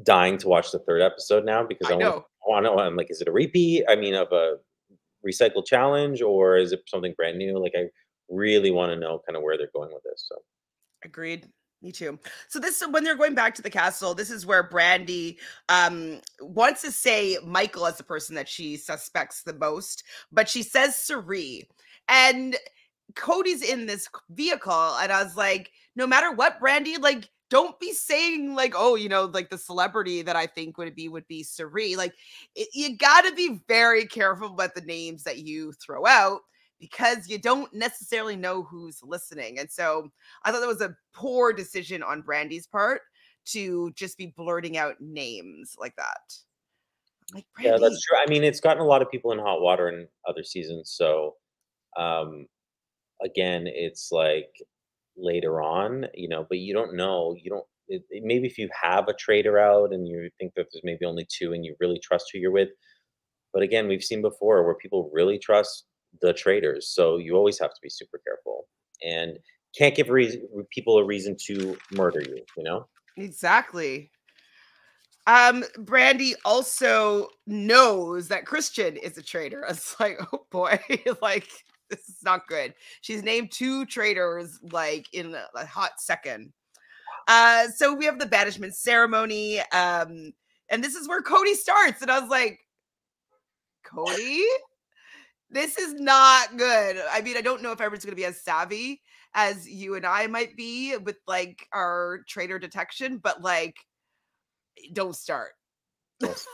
dying to watch the third episode now because I know. I want to know. I'm like, is it a repeat? I mean, of a recycled challenge, or is it something brand new? Like, I really want to know kind of where they're going with this. So Agreed. Me too. So this when they're going back to the castle, this is where Brandy wants to say Michael as the person that she suspects the most, but she says Cerie. And Cody's in this vehicle, and I was like, no matter what, Brandy, like, don't be saying like, oh, like the celebrity that I think would be Cerie. Like, you got to be very careful about the names that you throw out because you don't necessarily know who's listening. And so I thought that was a poor decision on Brandy's part to just be blurting out names like that. Like, yeah, that's Brandy, true. I mean, it's gotten a lot of people in hot water in other seasons. So um, again, it's like later on, but you don't know. You don't. Maybe if you have a trader out and you think that there's maybe only two and you really trust who you're with. But again, we've seen before where people really trust the traders, so you always have to be super careful and can't give people a reason to murder you. You know? exactly. Brandy also knows that Christian is a traitor. It's like, oh boy, like this is not good. She's named two traitors like in a hot second. So we have the banishment ceremony. And this is where Cody starts. And I was like, Cody, this is not good. I mean, I don't know if everyone's gonna be as savvy as you and I might be with like our traitor detection, but like, don't start. Yes.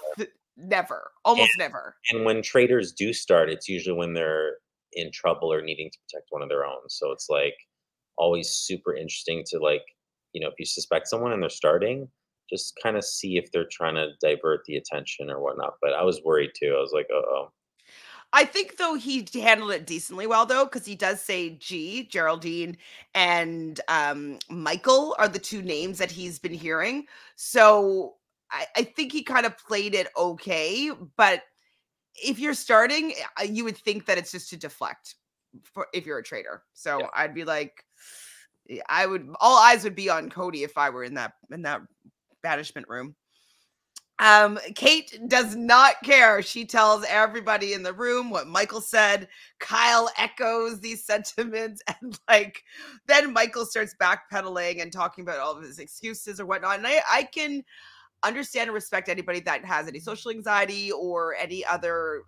Never, And, almost never. and when traders do start, it's usually when they're in trouble or needing to protect one of their own. So it's like always super interesting to like, if you suspect someone and they're starting, just kind of see if they're trying to divert the attention or whatnot. But I was worried too. I was like, oh, I think though he handled it decently well though, because he does say Geraldine and Michael are the two names that he's been hearing. So I think he kind of played it okay, but if you're starting, you would think that it's just to deflect if you're a trader. yeah. So I'd be like, I would all eyes would be on Cody if I were in that banishment room. Kate does not care. She tells everybody in the room what Michael said. Kyle echoes these sentiments, and like then Michael starts backpedaling and talking about all of his excuses or whatnot. And I can understand and respect anybody that has any social anxiety or any other,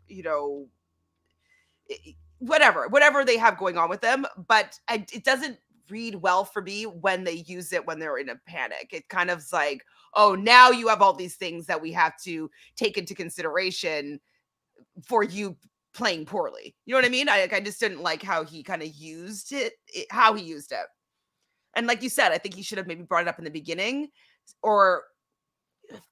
whatever they have going on with them. But it doesn't read well for me when they use it when they're in a panic. It kind of is like, oh, now you have all these things that we have to take into consideration for you playing poorly. You know what I mean? I just didn't like how he kind of used how he used it. And like you said, I think he should have maybe brought it up in the beginning or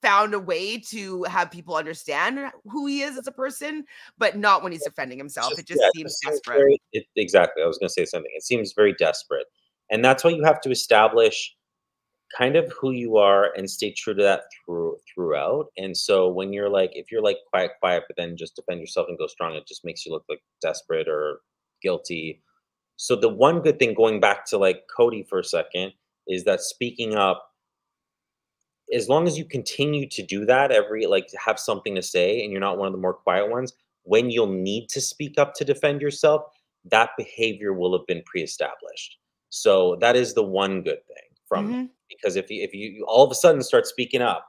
found a way to have people understand who he is as a person, but not when he's defending himself. It just Yeah, it seems just seems desperate. exactly. I was going to say something. It seems very desperate, and that's why you have to establish kind of who you are and stay true to that throughout. And so when you're like, if you're like quiet, but then just defend yourself and go strong, it just makes you look like desperate or guilty. So the one good thing, going back to like Cody for a second, is that speaking up, as long as you continue to do that like have something to say and you're not one of the more quiet ones, when you'll need to speak up to defend yourself, that behavior will have been pre-established. So that is the one good thing from that. Mhm. Because if you all of a sudden start speaking up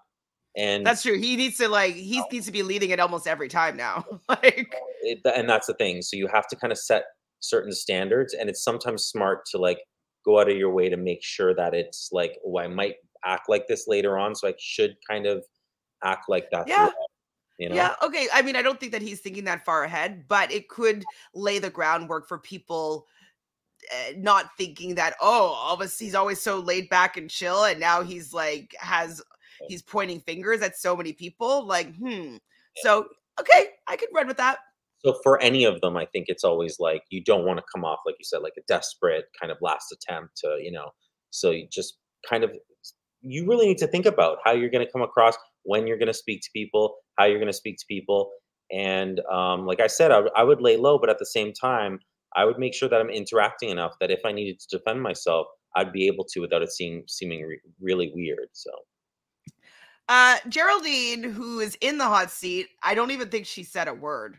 and That's true. He needs to be leading it almost every time now. Like, and that's the thing. So you have to kind of set certain standards, and it's sometimes smart to like go out of your way to make sure that it's like, oh, I might act like this later on, so I should kind of act like that throughout, yeah. you know? Yeah, okay. I mean, I don't think that he's thinking that far ahead, but it could lay the groundwork for people not thinking that, oh, all of us he's always so laid back and chill and now he's like he's pointing fingers at so many people like, so okay, I could run with that. So for any of them, I think it's always like you don't want to come off like you said, like a desperate kind of last attempt to, so you just kind of you really need to think about how you're going to come across when you're going to speak to people, how you're going to speak to people, And like I said, I would lay low, but at the same time, I would make sure that I'm interacting enough that if I needed to defend myself, I'd be able to without it seeming really weird. So Geraldine, who is in the hot seat, I don't even think she said a word.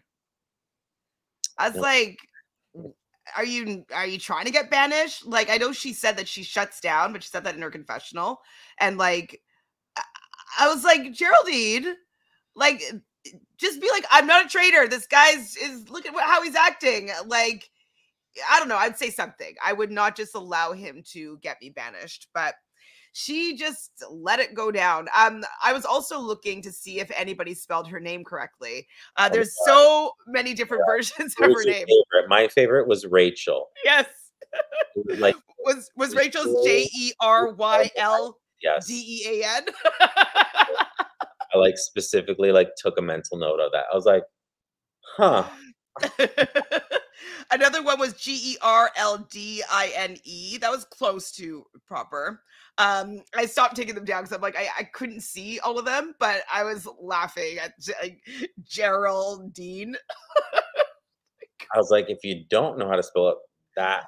I was no, like, are you trying to get banished? Like, I know she said that she shuts down, but she said that in her confessional. And like, I I was like, Geraldine, like, just be like, I'm not a traitor. This guy's is look at how he's acting. Like, I don't know. I'd say something. I would not just allow him to get me banished, but she just let it go down. I was also looking to see if anybody spelled her name correctly. oh my There's so many different God. versions Who of was her your name. favorite? My favorite was Rachel. Yes. Like, Was Rachel's JERYLDEAN? yes. I like specifically like took a mental note of that. I was like, huh. Another one was GERLDINE. That was close to proper. I stopped taking them down because I'm like, I couldn't see all of them, but I was laughing at like, Geraldine. I was like, if you don't know how to spell it that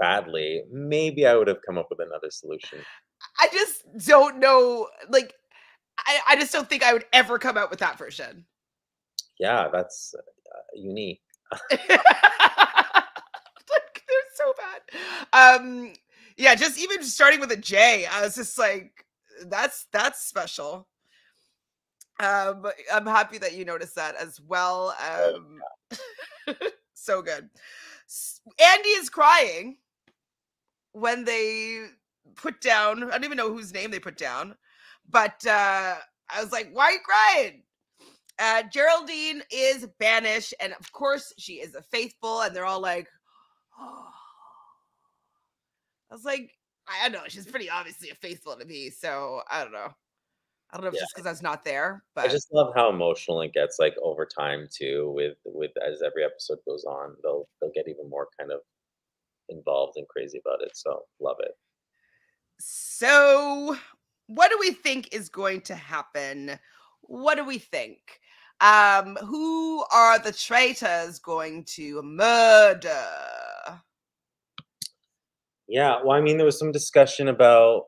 badly, maybe I would have come up with another solution. I just don't know. Like, I just don't think I would ever come out with that version. Yeah, that's unique. Like, they're so bad. Yeah, just even starting with a J, I was just like, that's special. I'm happy that you noticed that as well. Oh, So good. Andy is crying when they put down, I don't even know whose name they put down, but I was like, why are you crying? Geraldine is banished, and of course she is a faithful, and they're all like, oh. I was like, I don't know, she's pretty obviously a faithful to me, so I don't know. I don't know if it's yeah. just because I was not there, I but just love how emotional it gets like over time too with as every episode goes on. They'll get even more kind of involved and crazy about it. So love it. so what do we think is going to happen? What do we think? Who are the traitors going to murder? Yeah, well, I mean, there was some discussion about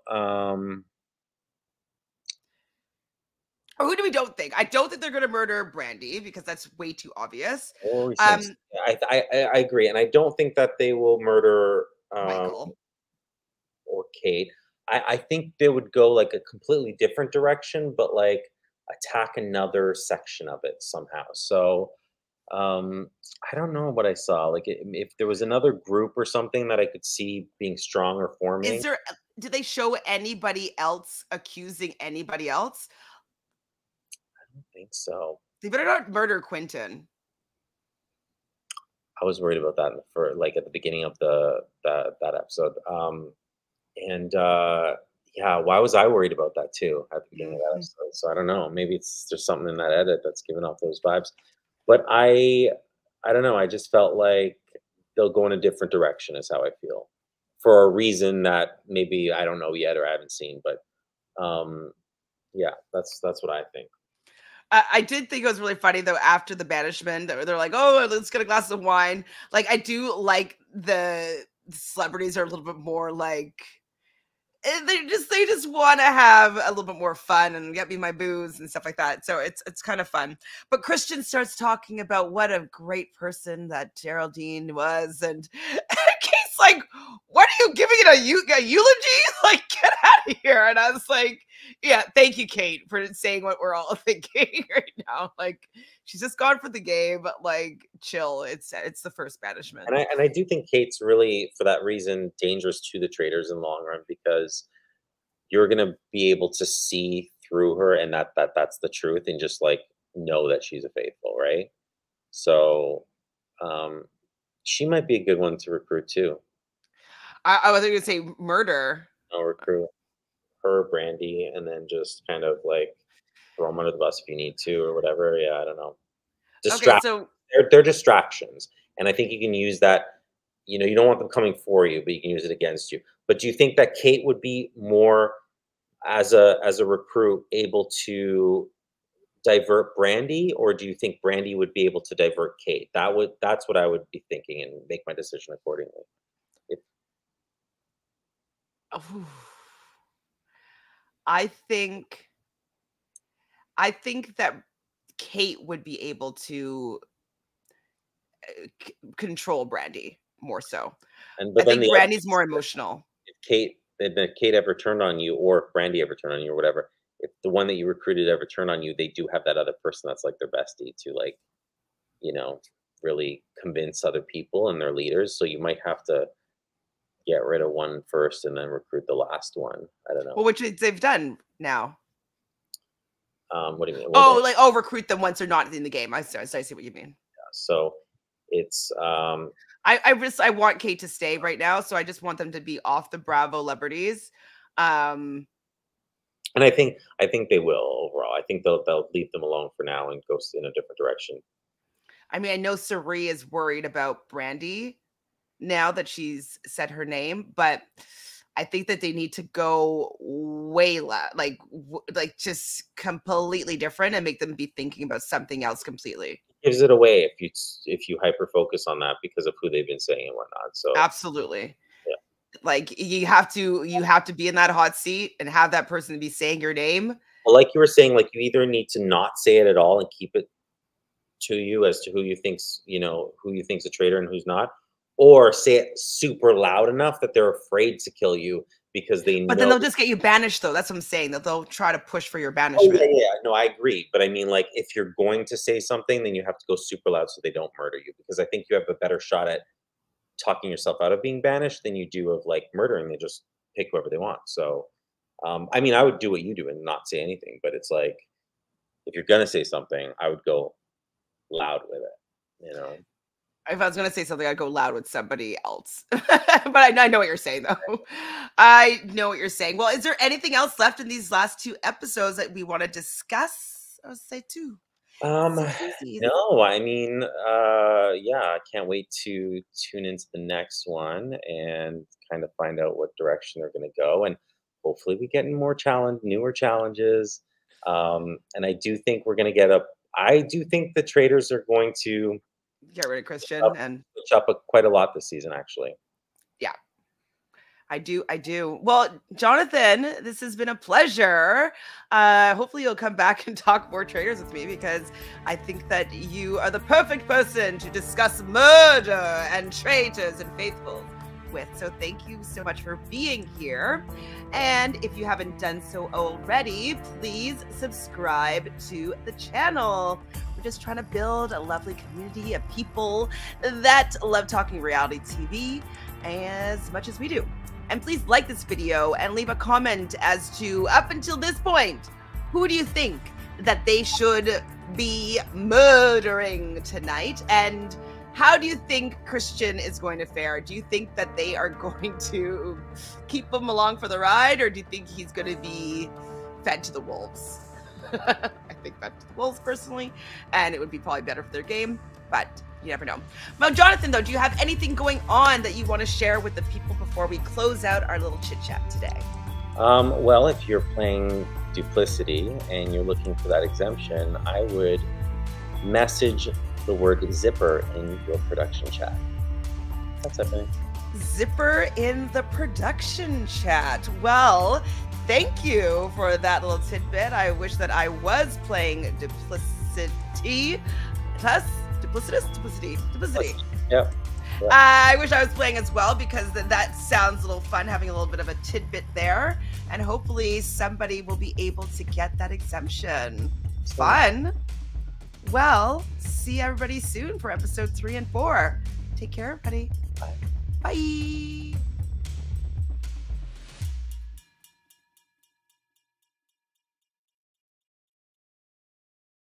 Or who do we don't think? I don't think they're going to murder Brandy because that's way too obvious. what were we saying? Um, I agree, and I don't think that they will murder Michael. or Kate. I think they would go like a completely different direction, but like attack another section of it somehow. So I don't know what I saw. Like if there was another group or something that I could see being strong or Is forming, there did they show anybody else accusing anybody else? I think so. They better not murder Quentin. I was worried about that for like at the beginning of that episode. And yeah, why was I worried about that too at the beginning of that Mhm. episode? So I don't know. Maybe it's there's something in that edit that's giving off those vibes. But I don't know. I just felt like they'll go in a different direction. Is how I feel for a reason that maybe I don't know yet or I haven't seen. But um, yeah, that's what I think. I did think it was really funny though after the banishment. They're like, "Oh, let's get a glass of wine." Like, I do like the celebrities are a little bit more like they just want to have a little bit more fun and get me my booze and stuff like that. So it's kind of fun. But Christian starts talking about what a great person that Geraldine was, and Kate's like, "What are you giving it a eulogy? Like, get out of here!" And I was like, "Yeah, thank you, Kate, for saying what we're all thinking right now. Like, she's just gone for the game. Like, chill. It's the first banishment." And I do think Kate's really for that reason dangerous to the traders in the long run because you're gonna be able to see through her and that's the truth and just like know that she's a faithful, right? So um she might be a good one to recruit too. I was going to say murder. I'll recruit her, Brandy, and then just kind of like throw them under the bus if you need to or whatever. Yeah, I don't know. Okay, Distract. so They're distractions, and I think you can use that. You know, you don't want them coming for you, but you can use it against you. But do you think that Kate would be more as a recruit able to divert Brandy, or do you think Brandy would be able to divert Kate? That's what I would be thinking and make my decision accordingly. If Ooh. I think I think that Kate would be able to control Brandy more so. and I but then think the other Brandy's more emotional. if Kate ever turned on you, or if Brandy ever turned on you or whatever, if the one that you recruited ever turned on you, they do have that other person that's like their bestie to like, you know, really convince other people and their leaders. So you might have to get rid of one first and then recruit the last one. I don't know. Well, which they've done now. What do you mean? Oh, like recruit them once they're not in the game. I see what you mean. So it's I want Kate to stay right now, so I just want them to be off the Bravo celebrities. And I think they will overall. I think they'll leave them alone for now and go in a different direction. I mean, I know Cirie is worried about Brandy now that she's said her name, but I think that they need to go way like just completely different and make them be thinking about something else completely. Gives it away if you hyper focus on that because of who they've been saying and whatnot. So absolutely, yeah. Like you have to be in that hot seat and have that person be saying your name. Well, like you were saying, like you either need to not say it at all and keep it to you as to who you think's a traitor and who's not, or say it super loud enough that they're afraid to kill you because they know. But then they'll just get you banished, though. That's what I'm saying. That they'll try to push for your banishment. Oh, yeah, no, I agree. But I mean, like, if you're going to say something, then you have to go super loud so they don't murder you. Because I think you have a better shot at talking yourself out of being banished than you do of like murdering. They just pick whoever they want. So, I mean, I would do what you do and not say anything. But it's like, if you're gonna say something, I would go loud with it. You know. If I was going to say something, I'd go loud with somebody else. But I know what you're saying, though. I know what you're saying. Well, is there anything else left in these last 2 episodes that we want to discuss? I would say 2. No, I mean, yeah, I can't wait to tune into the next one and kind of find out what direction they're going to go. And hopefully we get in newer challenges. And I do think we're going to get I do think the traders are going to get rid of Christian and switch up quite a lot this season, actually. Yeah, I do. Well, Jonathan, this has been a pleasure. Hopefully you'll come back and talk more traders with me because I think that you are the perfect person to discuss murder and traitors and faithfuls with. So thank you so much for being here. And if you haven't done so already, please subscribe to the channel. We're just trying to build a lovely community of people that love talking reality TV as much as we do. And please like this video and leave a comment as to, up until this point, who do you think that they should be murdering tonight? And how do you think Christian is going to fare? Do you think that they are going to keep him along for the ride, or do you think he's going to be fed to the wolves? I think fed to the wolves personally, and it would be probably better for their game, but you never know. Well, Jonathan, though, do you have anything going on that you want to share with the people before we close out our little chit chat today? Well, if you're playing Duplicity and you're looking for that exemption, I would message the word zipper in your production chat. That's everything. Zipper in the production chat. Well, thank you for that little tidbit. I wish that I was playing Duplicity. Duplicity. Yep. I wish I was playing as well because that sounds a little fun, having a little bit of a tidbit there. And hopefully somebody will be able to get that exemption. Fun. Well, see everybody soon for episode 3 and 4. Take care, everybody. Bye. Bye.